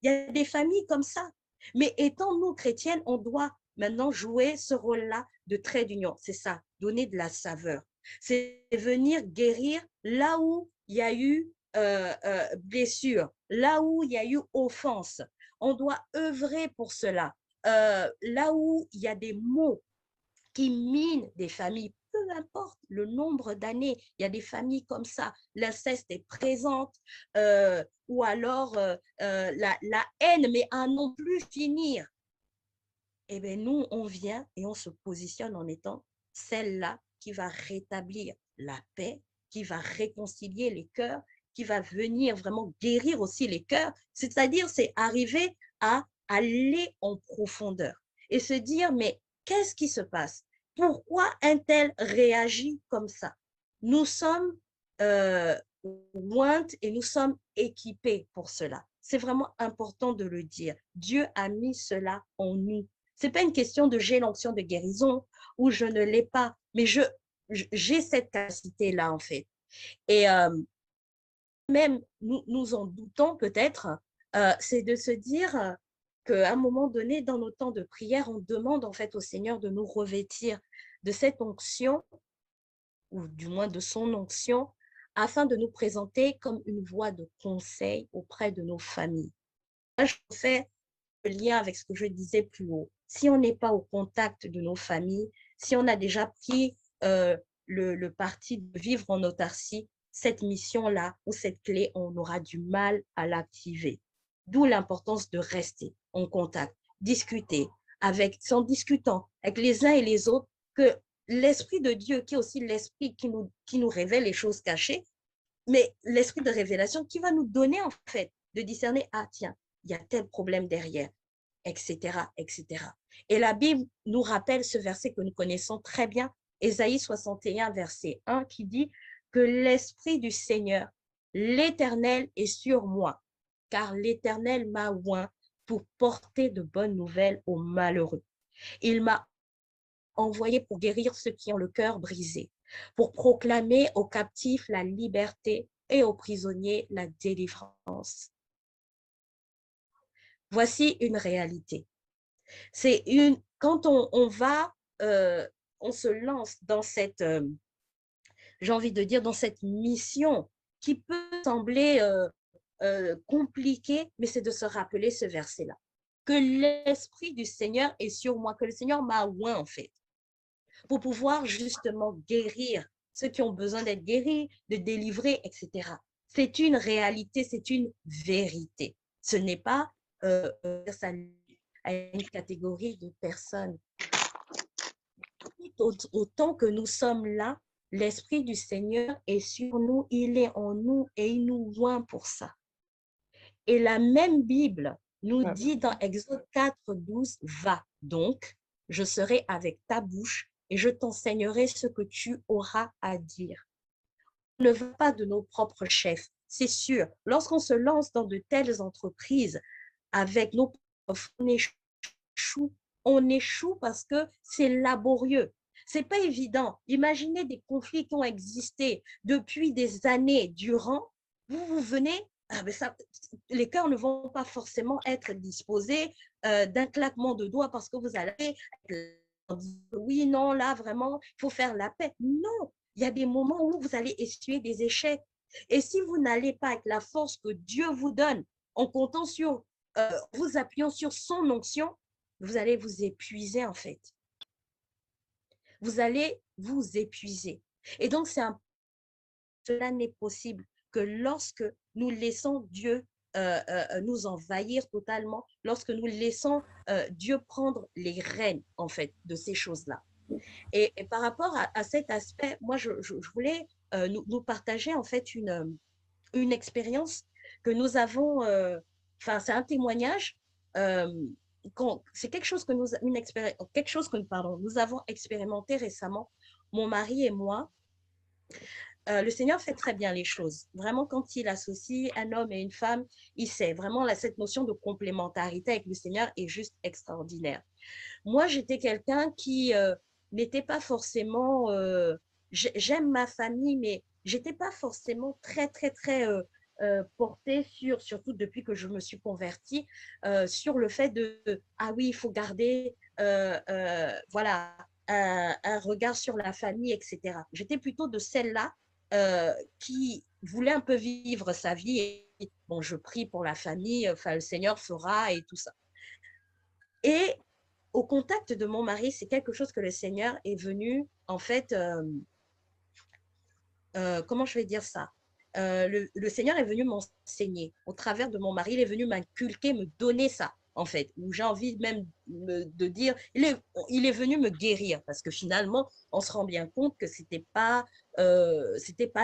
[SPEAKER 1] Il y a des familles comme ça. Mais étant nous chrétiennes, on doit maintenant jouer ce rôle-là de trait d'union. C'est ça, donner de la saveur. C'est venir guérir là où il y a eu blessure, là où il y a eu offense. On doit œuvrer pour cela. Là où il y a des mots qui minent des familles, peu importe le nombre d'années, il y a des familles comme ça, l'inceste est présente, ou alors la haine, mais à non plus finir. Eh bien, nous, on vient et on se positionne en étant celle-là qui va rétablir la paix, qui va réconcilier les cœurs, qui va venir vraiment guérir aussi les cœurs. C'est-à-dire, c'est arriver à aller en profondeur et se dire, mais qu'est-ce qui se passe? Pourquoi un tel réagit comme ça? Nous sommes ointes et nous sommes équipés pour cela. C'est vraiment important de le dire. Dieu a mis cela en nous. Ce n'est pas une question de j'ai l'onction de guérison ou je ne l'ai pas, mais j'ai cette capacité-là en fait. Et même nous en doutons peut-être, c'est de se dire qu'à un moment donné, dans nos temps de prière, on demande en fait au Seigneur de nous revêtir de cette onction, ou du moins de son onction, afin de nous présenter comme une voie de conseil auprès de nos familles. Là, je fais le lien avec ce que je disais plus haut. Si on n'est pas au contact de nos familles, si on a déjà pris le parti de vivre en autarcie, cette mission-là ou cette clé, on aura du mal à l'activer. D'où l'importance de rester en contact, discuter en discutant avec les uns et les autres, que l'Esprit de Dieu, qui est aussi l'Esprit qui nous révèle les choses cachées, mais l'Esprit de révélation qui va nous donner en fait de discerner, ah tiens, il y a tel problème derrière, etc., etc. Et la Bible nous rappelle ce verset que nous connaissons très bien, Ésaïe 61, verset 1, qui dit que l'Esprit du Seigneur, l'Éternel, est sur moi, car l'Éternel m'a oint pour porter de bonnes nouvelles aux malheureux. Il m'a envoyé pour guérir ceux qui ont le cœur brisé, pour proclamer aux captifs la liberté et aux prisonniers la délivrance. Voici une réalité. C'est quand on va, on se lance dans cette, j'ai envie de dire, dans cette mission qui peut sembler compliquée, mais c'est de se rappeler ce verset-là. Que l'Esprit du Seigneur est sur moi, que le Seigneur m'a oint en fait, pour pouvoir justement guérir ceux qui ont besoin d'être guéris, de délivrer, etc. C'est une réalité, c'est une vérité. Ce n'est pas à une catégorie de personnes. Autant que nous sommes là, l'Esprit du Seigneur est sur nous, il est en nous et il nous oint pour ça. Et la même Bible nous dit dans Exode 4, 12, va donc, je serai avec ta bouche et je t'enseignerai ce que tu auras à dire. On ne va pas de nos propres chefs, c'est sûr. Lorsqu'on se lance dans de telles entreprises avec nos profs, on échoue parce que c'est laborieux. C'est pas évident. Imaginez des conflits qui ont existé depuis des années durant. Vous venez, les cœurs ne vont pas forcément être disposés d'un claquement de doigts parce que vous allez oui, non, là, vraiment, il faut faire la paix. Non, il y a des moments où vous allez essuyer des échecs. Et si vous n'allez pas avec la force que Dieu vous donne, en comptant sur, vous appuyant sur son onction, vous allez vous épuiser en fait. Vous allez vous épuiser. Et donc, cela n'est possible que lorsque nous laissons Dieu nous envahir totalement, lorsque nous laissons Dieu prendre les rênes, en fait, de ces choses-là. Et par rapport à cet aspect, moi, je voulais nous partager, en fait, une expérience que nous avons, enfin, c'est un témoignage, c'est quelque chose que nous avons expérimenté récemment, mon mari et moi. Le Seigneur fait très bien les choses. Vraiment, quand il associe un homme et une femme, il sait. Vraiment, cette notion de complémentarité avec le Seigneur est juste extraordinaire. Moi, j'étais quelqu'un qui n'était pas forcément... j'aime ma famille, mais j'étais pas forcément très, très, très porté sur, surtout depuis que je me suis convertie, sur le fait de, ah oui, il faut garder, voilà, un regard sur la famille, etc. J'étais plutôt de celle-là qui voulait un peu vivre sa vie. Et, bon, je prie pour la famille, enfin, le Seigneur fera et tout ça. Et au contact de mon mari, c'est quelque chose que le Seigneur est venu, en fait, comment je vais dire ça? Le Seigneur est venu m'enseigner au travers de mon mari, il est venu m'inculquer, me donner ça, en fait, où j'ai envie même de dire, il est venu me guérir, parce que finalement, on se rend bien compte que c'était pas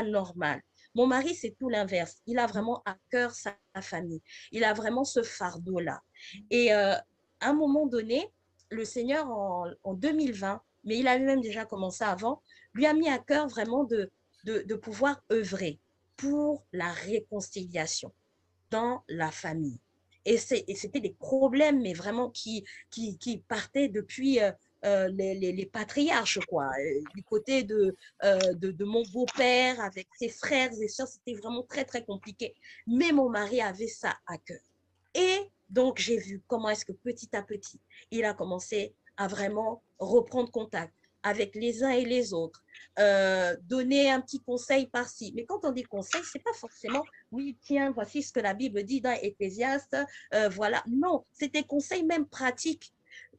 [SPEAKER 1] normal. Mon mari, c'est tout l'inverse. Il a vraiment à cœur sa famille. Il a vraiment ce fardeau-là. Et à un moment donné, le Seigneur, en 2020, mais il avait même déjà commencé avant, lui a mis à cœur vraiment de pouvoir œuvrer pour la réconciliation dans la famille. Et c'était des problèmes, mais vraiment qui partaient depuis les patriarches, quoi. Du côté de mon beau-père, avec ses frères et sœurs, c'était vraiment très, très compliqué. Mais mon mari avait ça à cœur. Et donc, j'ai vu comment est-ce que petit à petit, il a commencé à vraiment reprendre contact avec les uns et les autres, donner un petit conseil par-ci. Mais quand on dit conseil, ce n'est pas forcément, oui, tiens, voici ce que la Bible dit dans Ecclésiaste, voilà. Non, c'est des conseils même pratiques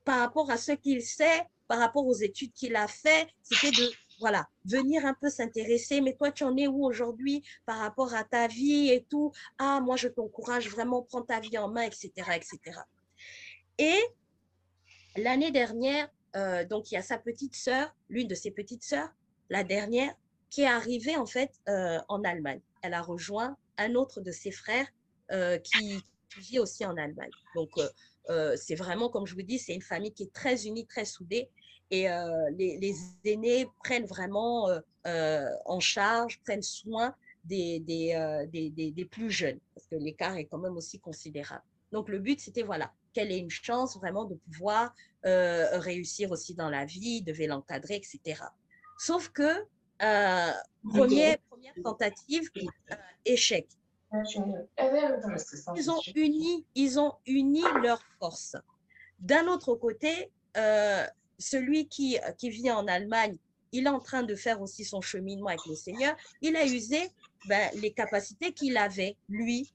[SPEAKER 1] par rapport à ce qu'il sait, par rapport aux études qu'il a fait. C'était de, voilà, venir un peu s'intéresser. Mais toi, tu en es où aujourd'hui par rapport à ta vie et tout? Ah, moi, je t'encourage vraiment, prends ta vie en main, etc., etc. Et l'année dernière, donc il y a sa petite sœur, l'une de ses petites sœurs, la dernière, qui est arrivée en fait en Allemagne. Elle a rejoint un autre de ses frères qui vit aussi en Allemagne. Donc c'est vraiment, comme je vous dis, c'est une famille qui est très unie, très soudée. Et les aînés prennent vraiment en charge, prennent soin des plus jeunes, parce que l'écart est quand même aussi considérable. Donc le but, c'était voilà, qu'elle ait une chance vraiment de pouvoir réussir aussi dans la vie, devait l'encadrer, etc. Sauf que première tentative, échec. Ils ont uni leurs forces. D'un autre côté, celui qui vit en Allemagne, il est en train de faire aussi son cheminement avec le Seigneur. Il a usé les capacités qu'il avait, lui,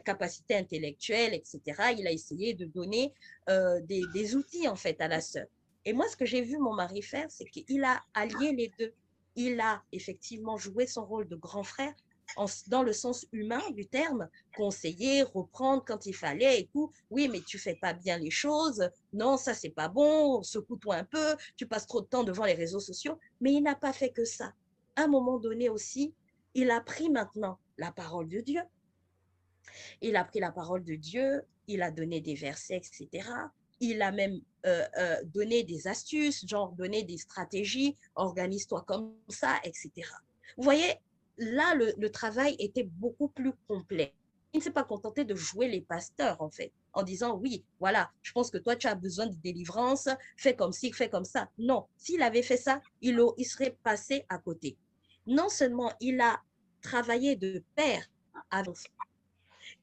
[SPEAKER 1] capacités intellectuelles, etc. Il a essayé de donner des outils, en fait, à la sœur. Et moi, ce que j'ai vu mon mari faire, c'est qu'il a allié les deux. Il a effectivement joué son rôle de grand frère dans le sens humain du terme, conseiller, reprendre quand il fallait et tout. Oui, mais tu fais pas bien les choses. Non, ça, c'est pas bon. Secoue-toi un peu. Tu passes trop de temps devant les réseaux sociaux. Mais il n'a pas fait que ça. À un moment donné aussi, il a pris maintenant la parole de Dieu. Il a pris la parole de Dieu, il a donné des versets, etc. Il a même donné des astuces, genre donné des stratégies, organise-toi comme ça, etc. Vous voyez, là, le travail était beaucoup plus complet. Il ne s'est pas contenté de jouer les pasteurs, en fait, en disant, oui, voilà, je pense que toi, tu as besoin de délivrance, fais comme ci, fais comme ça. Non, s'il avait fait ça, il serait passé à côté. Non seulement il a travaillé de pair avec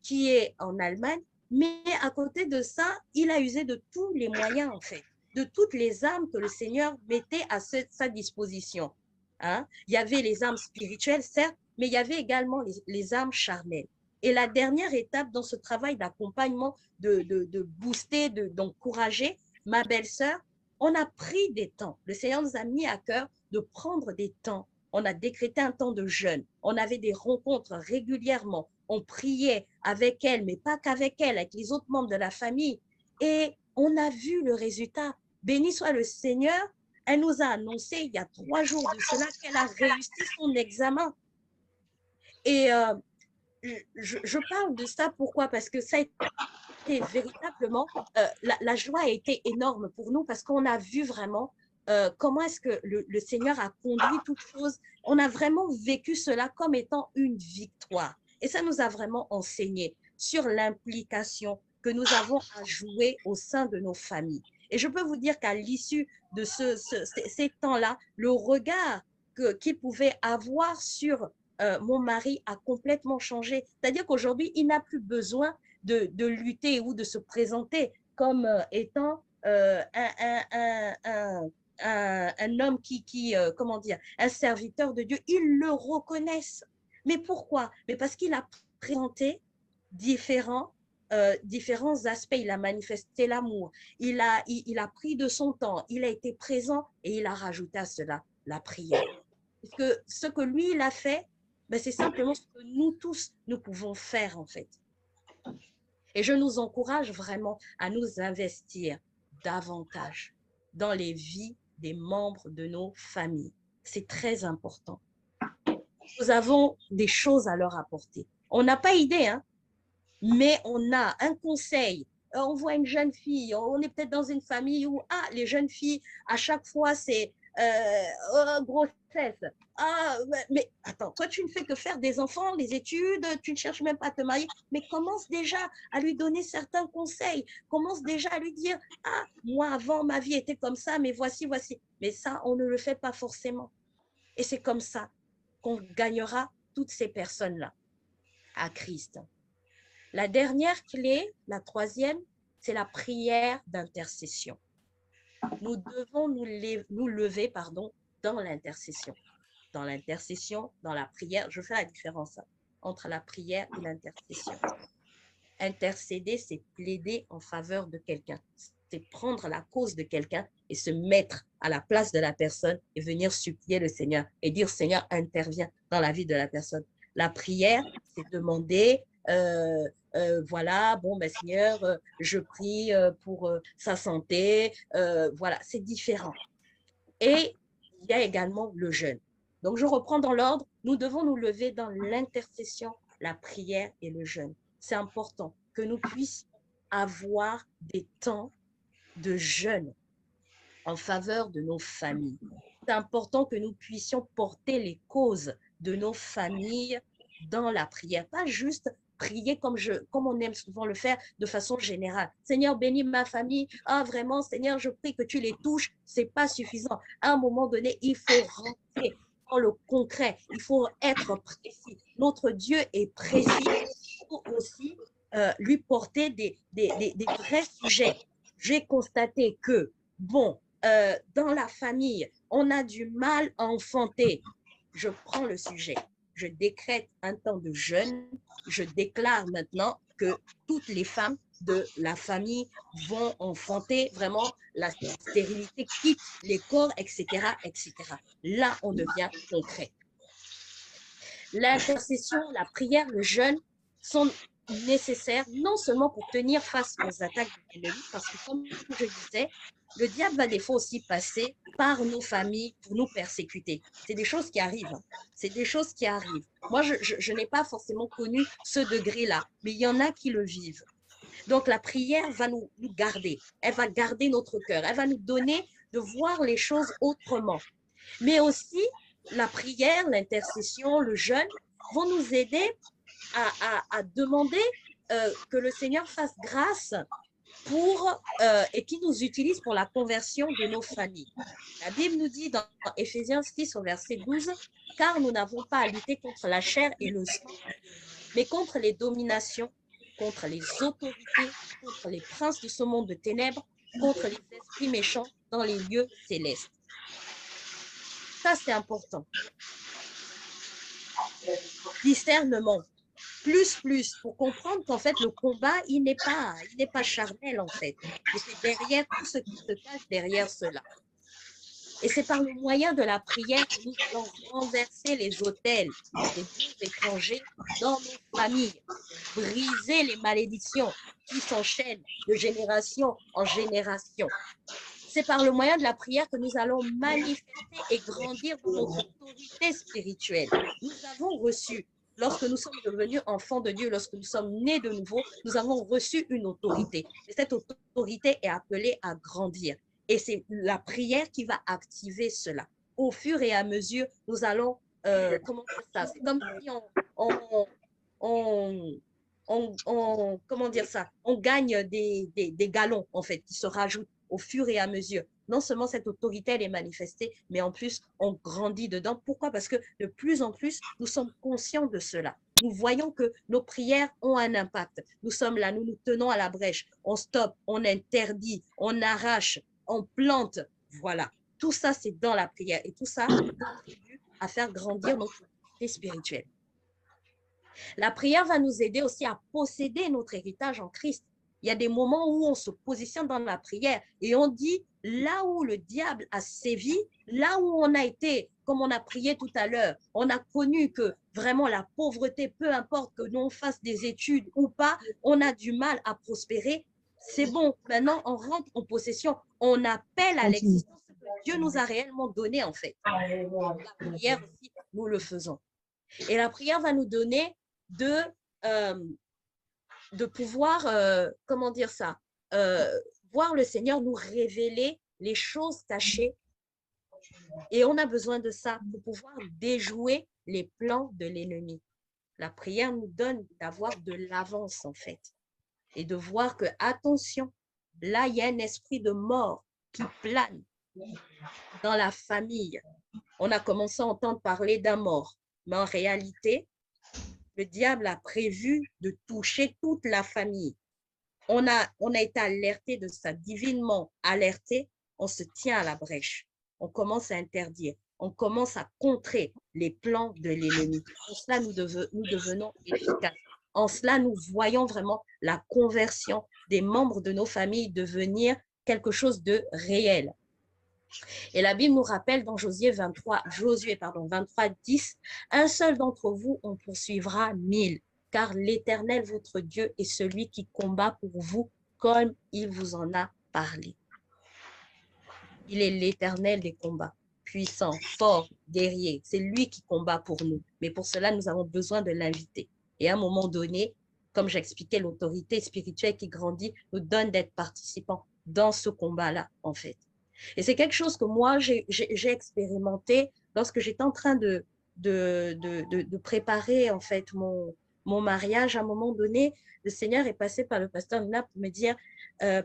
[SPEAKER 1] qui est en Allemagne, mais à côté de ça, il a usé de tous les moyens, en fait, de toutes les armes que le Seigneur mettait à sa disposition. Hein? Il y avait les armes spirituelles, certes, mais il y avait également les armes charnelles. Et la dernière étape dans ce travail d'accompagnement, de booster, d'encourager ma belle-sœur, on a pris des temps. Le Seigneur nous a mis à cœur de prendre des temps. On a décrété un temps de jeûne. On avait des rencontres régulièrement. On priait avec elle, mais pas qu'avec elle, avec les autres membres de la famille. Et on a vu le résultat. Béni soit le Seigneur. Elle nous a annoncé il y a 3 jours de cela qu'elle a réussi son examen. Et je parle de ça pourquoi? Parce que ça a été véritablement, la joie a été énorme pour nous parce qu'on a vu vraiment comment est-ce que le Seigneur a conduit toutes choses. On a vraiment vécu cela comme étant une victoire. Et ça nous a vraiment enseigné sur l'implication que nous avons à jouer au sein de nos familles. Et je peux vous dire qu'à l'issue de ces temps-là, le regard qu'il pouvait avoir sur mon mari a complètement changé. C'est-à-dire qu'aujourd'hui, il n'a plus besoin de lutter ou de se présenter comme étant un homme comment dire, un serviteur de Dieu. Ils le reconnaissent. Mais pourquoi? Mais parce qu'il a présenté différents aspects. Il a manifesté l'amour. Il a pris de son temps. Il a été présent et il a rajouté à cela la prière. Parce que ce que lui, il a fait, ben, c'est simplement ce que nous tous, nous pouvons faire en fait. Et je nous encourage vraiment à nous investir davantage dans les vies des membres de nos familles. C'est très important. Nous avons des choses à leur apporter. On n'a pas idée, hein, mais on a un conseil. On voit une jeune fille, on est peut-être dans une famille où les jeunes filles, à chaque fois, c'est grossesse. Mais attends, toi, tu ne fais que faire des enfants, des études, tu ne cherches même pas à te marier, mais commence déjà à lui donner certains conseils. Commence déjà à lui dire, moi, avant, ma vie était comme ça, mais voici. Mais ça, on ne le fait pas forcément. Et c'est comme ça qu'on gagnera toutes ces personnes-là à Christ. La dernière clé, la troisième, c'est la prière d'intercession. Nous devons nous lever dans l'intercession. Dans l'intercession, dans la prière, je fais la différence entre la prière et l'intercession. Intercéder, c'est plaider en faveur de quelqu'un. C'est prendre la cause de quelqu'un et se mettre à la place de la personne et venir supplier le Seigneur et dire, Seigneur, interviens dans la vie de la personne. La prière, c'est demander, voilà, bon, ben, Seigneur, je prie pour sa santé, voilà, c'est différent. Et il y a également le jeûne. Donc, je reprends dans l'ordre, nous devons nous lever dans l'intercession, la prière et le jeûne. C'est important que nous puissions avoir des temps de jeûne en faveur de nos familles. C'est important que nous puissions porter les causes de nos familles dans la prière, pas juste prier comme on aime souvent le faire de façon générale. Seigneur, bénis ma famille. Vraiment, Seigneur, je prie que tu les touches. C'est pas suffisant. À un moment donné, il faut rentrer dans le concret. Il faut être précis. Notre Dieu est précis. Il faut aussi lui porter des vrais sujets. J'ai constaté que, bon, dans la famille, on a du mal à enfanter. Je prends le sujet. Je décrète un temps de jeûne. Je déclare maintenant que toutes les femmes de la famille vont enfanter. Vraiment, la stérilité quitte les corps, etc., etc. Là, on devient concret. L'intercession, la prière, le jeûne sont nécessaires non seulement pour tenir face aux attaques de l'ennemi, parce que comme je disais, le diable va des fois aussi passer par nos familles pour nous persécuter. C'est des choses qui arrivent. C'est des choses qui arrivent. Moi, je n'ai pas forcément connu ce degré-là, mais il y en a qui le vivent. Donc, la prière va nous garder. Elle va garder notre cœur. Elle va nous donner de voir les choses autrement. Mais aussi, la prière, l'intercession, le jeûne vont nous aider à demander que le Seigneur fasse grâce et qu'il nous utilise pour la conversion de nos familles. La Bible nous dit dans Éphésiens 6 au verset 12, « Car nous n'avons pas à lutter contre la chair et le sang, mais contre les dominations, contre les autorités, contre les princes de ce monde de ténèbres, contre les esprits méchants dans les lieux célestes. » Ça, c'est important. Discernement. Plus, pour comprendre qu'en fait, le combat, il n'est pas charnel, en fait. Et c'est derrière tout ce qui se cache derrière cela. Et c'est par le moyen de la prière que nous allons renverser les autels des dieux étrangers dans nos familles, briser les malédictions qui s'enchaînent de génération en génération. C'est par le moyen de la prière que nous allons manifester et grandir notre autorité spirituelle. Nous avons reçu, lorsque nous sommes devenus enfants de Dieu, lorsque nous sommes nés de nouveau, nous avons reçu une autorité. Et cette autorité est appelée à grandir. Et c'est la prière qui va activer cela. Au fur et à mesure, nous allons, comment dire ça? C'est comme si comment dire ça? On gagne des galons, en fait, qui se rajoutent au fur et à mesure. non seulement cette autorité, elle est manifestée, mais en plus, on grandit dedans. Pourquoi? Parce que de plus en plus, nous sommes conscients de cela. Nous voyons que nos prières ont un impact. Nous sommes là, nous nous tenons à la brèche. On stoppe, on interdit, on arrache, on plante. Voilà. Tout ça, c'est dans la prière. Et tout ça contribue à faire grandir notre autorité spirituelle. La prière va nous aider aussi à posséder notre héritage en Christ. Il y a des moments où on se positionne dans la prière et on dit, là où le diable a sévi, là où on a été, comme on a prié tout à l'heure, on a connu que vraiment la pauvreté, peu importe que l'on fasse des études ou pas, on a du mal à prospérer. C'est bon, maintenant on rentre en possession, on appelle à l'existence ce que Dieu nous a réellement donné en fait. La prière aussi, nous le faisons. Et la prière va nous donner de, euh, de pouvoir, comment dire ça, voir le Seigneur nous révéler les choses cachées. Et on a besoin de ça pour pouvoir déjouer les plans de l'ennemi. La prière nous donne d'avoir de l'avance, en fait, et de voir que, attention, là, il y a un esprit de mort qui plane dans la famille. On a commencé à entendre parler d'un mort, mais en réalité, le diable a prévu de toucher toute la famille. On a été alerté de ça, divinement alerté, on se tient à la brèche. On commence à interdire, on commence à contrer les plans de l'ennemi. En cela, nous devenons efficaces. En cela, nous voyons vraiment la conversion des membres de nos familles devenir quelque chose de réel. Et la Bible nous rappelle dans Josué 23, 10, un seul d'entre vous en poursuivra 1000, car l'Éternel, votre Dieu, est celui qui combat pour vous comme il vous en a parlé. Il est l'Éternel des combats, puissant, fort, guerrier. C'est lui qui combat pour nous. Mais pour cela, nous avons besoin de l'inviter. Et à un moment donné, comme j'expliquais, l'autorité spirituelle qui grandit nous donne d'être participants dans ce combat-là, en fait. Et c'est quelque chose que moi, j'ai expérimenté lorsque j'étais en train de préparer, en fait, mon mariage. À un moment donné, le Seigneur est passé par le pasteur Nina pour me dire,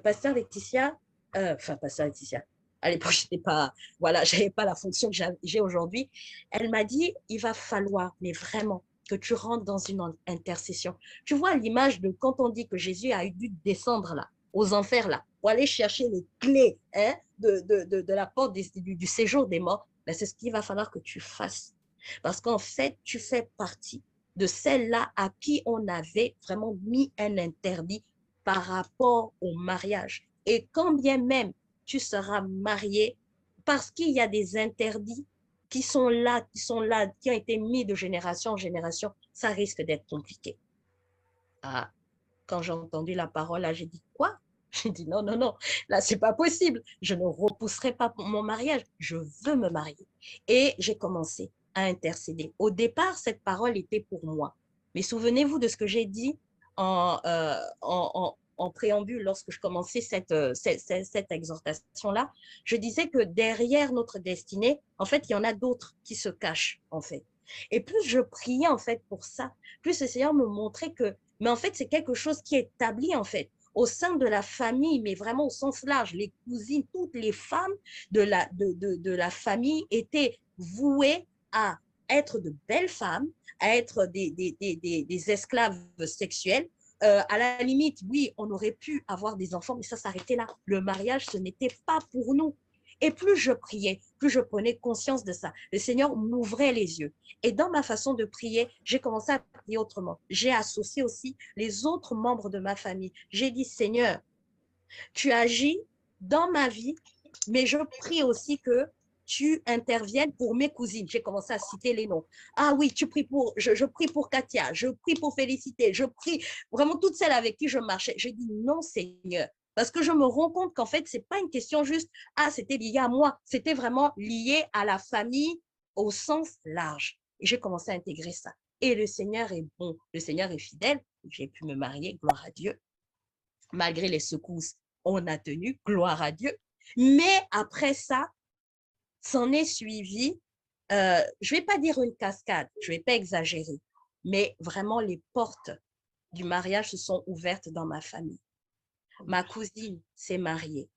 [SPEAKER 1] pasteur Laetitia, pasteur Laetitia, à l'époque, je n'avais pas, voilà, pas la fonction que j'ai aujourd'hui. Elle m'a dit, il va falloir, mais vraiment, que tu rentres dans une intercession. Tu vois l'image de quand on dit que Jésus a dû descendre là, aux enfers là, pour aller chercher les clés hein, de la porte du séjour des morts, ben c'est ce qu'il va falloir que tu fasses. Parce qu'en fait, tu fais partie de celles-là à qui on avait vraiment mis un interdit par rapport au mariage. Et quand bien même tu seras marié, parce qu'il y a des interdits qui sont là, qui ont été mis de génération en génération, ça risque d'être compliqué. Ah, quand j'ai entendu la parole, là, j'ai dit quoi? J'ai dit non, non, non, là, c'est pas possible. Je ne repousserai pas mon mariage. Je veux me marier. Et j'ai commencé à intercéder. Au départ, cette parole était pour moi. Mais souvenez-vous de ce que j'ai dit en préambule lorsque je commençais cette exhortation-là. Je disais que derrière notre destinée, en fait, il y en a d'autres qui se cachent, en fait. Et plus je priais, en fait, pour ça, plus le Seigneur me montrait que, mais en fait, c'est quelque chose qui est établi, en fait, au sein de la famille, mais vraiment au sens large. Les cousines, toutes les femmes de la famille étaient vouées à être de belles femmes, à être des esclaves sexuels. À la limite, oui, on aurait pu avoir des enfants, mais ça s'arrêtait là. Le mariage, ce n'était pas pour nous. Et plus je priais, plus je prenais conscience de ça. Le Seigneur m'ouvrait les yeux. Et dans ma façon de prier, j'ai commencé à prier autrement. J'ai associé aussi les autres membres de ma famille. J'ai dit, Seigneur, tu agis dans ma vie, mais je prie aussi que tu interviennes pour mes cousines. J'ai commencé à citer les noms. Ah oui, je prie pour Katia, je prie pour Félicité, je prie vraiment toutes celles avec qui je marchais. J'ai dit non, Seigneur. Parce que je me rends compte qu'en fait, ce n'est pas une question juste, ah, c'était lié à moi. C'était vraiment lié à la famille au sens large. Et j'ai commencé à intégrer ça. Et le Seigneur est bon, le Seigneur est fidèle. J'ai pu me marier, gloire à Dieu. Malgré les secousses, on a tenu, gloire à Dieu. Mais après ça, s'en est suivi, je ne vais pas dire une cascade, je ne vais pas exagérer, mais vraiment les portes du mariage se sont ouvertes dans ma famille. Ma cousine s'est mariée.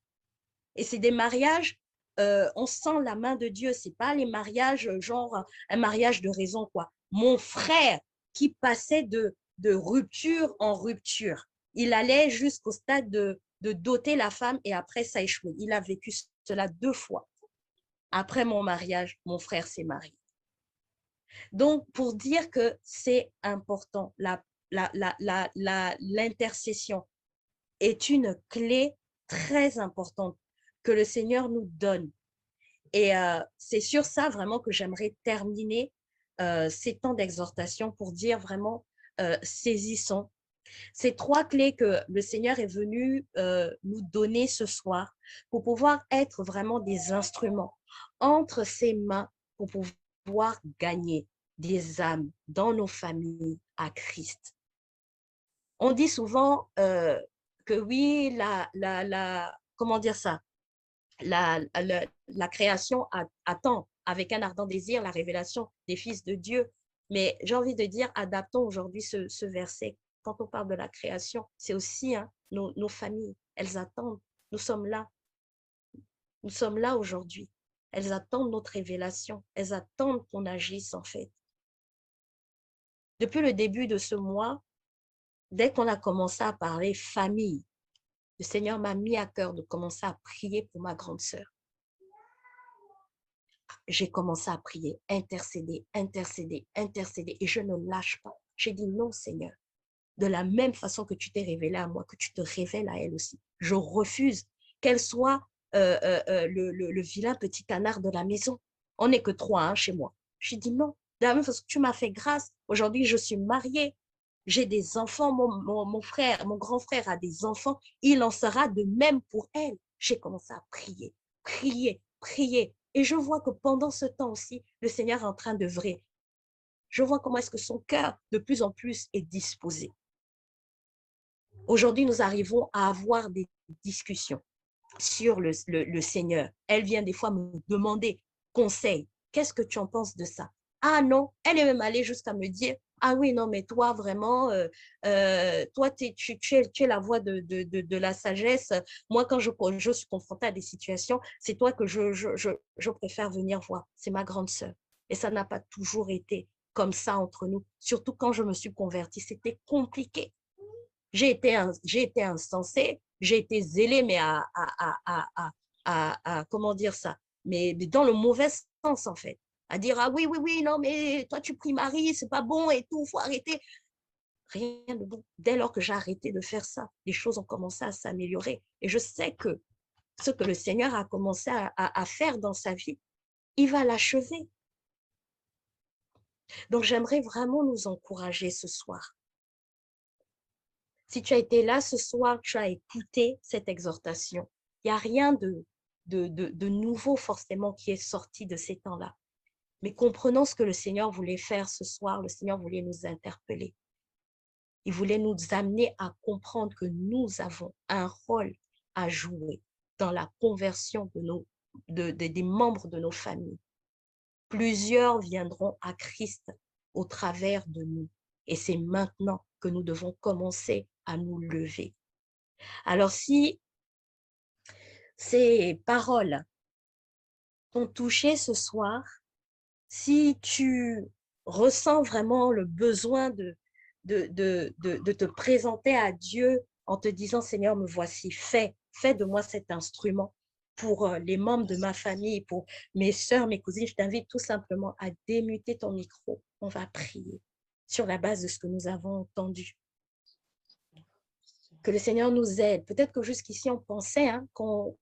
[SPEAKER 1] Et c'est des mariages, on sent la main de Dieu. Ce n'est pas les mariages, genre un mariage de raison, quoi. Mon frère qui passait de rupture en rupture. Il allait jusqu'au stade de doter la femme et après, ça a échoué. Il a vécu cela 2 fois. Après mon mariage, mon frère s'est marié. Donc, pour dire que c'est important, l'intercession est une clé très importante que le Seigneur nous donne. Et c'est sur ça vraiment que j'aimerais terminer ces temps d'exhortation pour dire vraiment, saisissons ces 3 clés que le Seigneur est venu nous donner ce soir pour pouvoir être vraiment des instruments entre ses mains pour pouvoir gagner des âmes dans nos familles à Christ. On dit souvent que oui, comment dire ça, la création attend avec un ardent désir la révélation des fils de Dieu. Mais j'ai envie de dire, adaptons aujourd'hui ce verset. Quand on parle de la création, c'est aussi nos familles. Elles attendent. Nous sommes là. Nous sommes là aujourd'hui. Elles attendent notre révélation. Elles attendent qu'on agisse, en fait. Depuis le début de ce mois, dès qu'on a commencé à parler famille, le Seigneur m'a mis à cœur de commencer à prier pour ma grande sœur. J'ai commencé à prier, intercéder, intercéder, intercéder, et je ne lâche pas. J'ai dit non, Seigneur. De la même façon que tu t'es révélé à moi, que tu te révèles à elle aussi. Je refuse qu'elle soit le vilain petit canard de la maison. On n'est que 3 chez moi. J'ai dit non. De la même façon que tu m'as fait grâce. Aujourd'hui, je suis mariée. J'ai des enfants. Mon frère, mon grand frère a des enfants. Il en sera de même pour elle. J'ai commencé à prier, prier, prier. Et je vois que pendant ce temps aussi, le Seigneur est en train d'œuvrer. Je vois comment est-ce que son cœur, de plus en plus, est disposé. Aujourd'hui, nous arrivons à avoir des discussions sur le Seigneur. Elle vient des fois me demander conseil. Qu'est-ce que tu en penses de ça? Ah non, elle est même allée jusqu'à me dire, ah oui, non, mais toi, vraiment, toi, tu es la voix de la sagesse. Moi, quand je suis confrontée à des situations, c'est toi que je préfère venir voir. C'est ma grande sœur. Et ça n'a pas toujours été comme ça entre nous. Surtout quand je me suis convertie, c'était compliqué. J'ai été insensée, j'ai été zélée, mais comment dire ça, mais dans le mauvais sens, en fait. À dire, ah oui, oui, oui, non, mais toi, tu pries Marie, c'est pas bon et tout, faut arrêter. Rien de bon. Dès lors que j'ai arrêté de faire ça, les choses ont commencé à s'améliorer. Et je sais que ce que le Seigneur a commencé à faire dans sa vie, il va l'achever. Donc, j'aimerais vraiment nous encourager ce soir. Si tu as été là ce soir, tu as écouté cette exhortation, il n'y a rien de nouveau forcément qui est sorti de ces temps-là. Mais comprenons ce que le Seigneur voulait faire ce soir. Le Seigneur voulait nous interpeller. Il voulait nous amener à comprendre que nous avons un rôle à jouer dans la conversion des membres de nos familles. Plusieurs viendront à Christ au travers de nous. Et c'est maintenant que nous devons commencer à nous lever. Alors, si ces paroles t'ont touché ce soir, si tu ressens vraiment le besoin de te présenter à Dieu en te disant, Seigneur, me voici, fais de moi cet instrument pour les membres de ma famille, pour mes sœurs, mes cousines, je t'invite tout simplement à démuter ton micro. On va prier sur la base de ce que nous avons entendu. Que le Seigneur nous aide. Peut-être que jusqu'ici, on pensait qu'on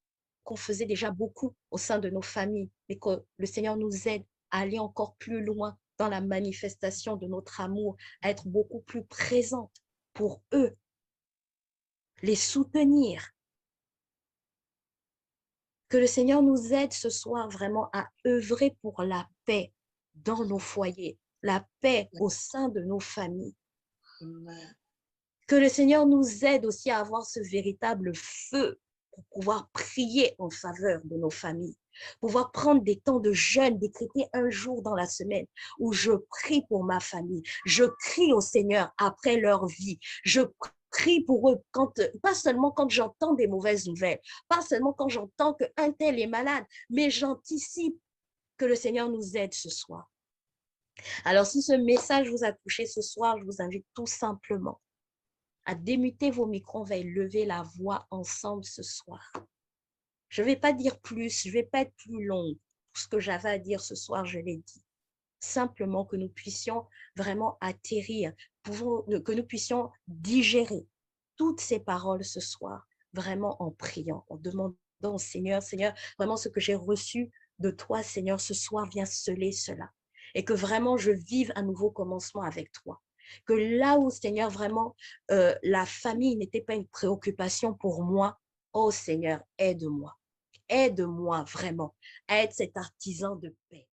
[SPEAKER 1] faisait déjà beaucoup au sein de nos familles, mais que le Seigneur nous aide à aller encore plus loin dans la manifestation de notre amour, à être beaucoup plus présente pour eux, les soutenir. Que le Seigneur nous aide ce soir vraiment à œuvrer pour la paix dans nos foyers, la paix au sein de nos familles. Que le Seigneur nous aide aussi à avoir ce véritable feu pour pouvoir prier en faveur de nos familles, pouvoir prendre des temps de jeûne, décréter un jour dans la semaine où je prie pour ma famille, je crie au Seigneur après leur vie, je prie pour eux, pas seulement quand j'entends des mauvaises nouvelles, pas seulement quand j'entends qu'un tel est malade, mais j'anticipe que le Seigneur nous aide ce soir. Alors, si ce message vous a touché ce soir, je vous invite tout simplement à démuter vos micros. On va élever la voix ensemble ce soir. Je ne vais pas dire plus, je ne vais pas être plus longue. Tout ce que j'avais à dire ce soir, je l'ai dit. Simplement que nous puissions vraiment atterrir, que nous puissions digérer toutes ces paroles ce soir, vraiment en priant, en demandant au Seigneur, Seigneur, vraiment ce que j'ai reçu de toi, Seigneur, ce soir, viens sceller cela. Et que vraiment je vive un nouveau commencement avec toi. Que là où, Seigneur, vraiment, la famille n'était pas une préoccupation pour moi, oh Seigneur, aide-moi. Aide-moi vraiment à être cet artisan de paix.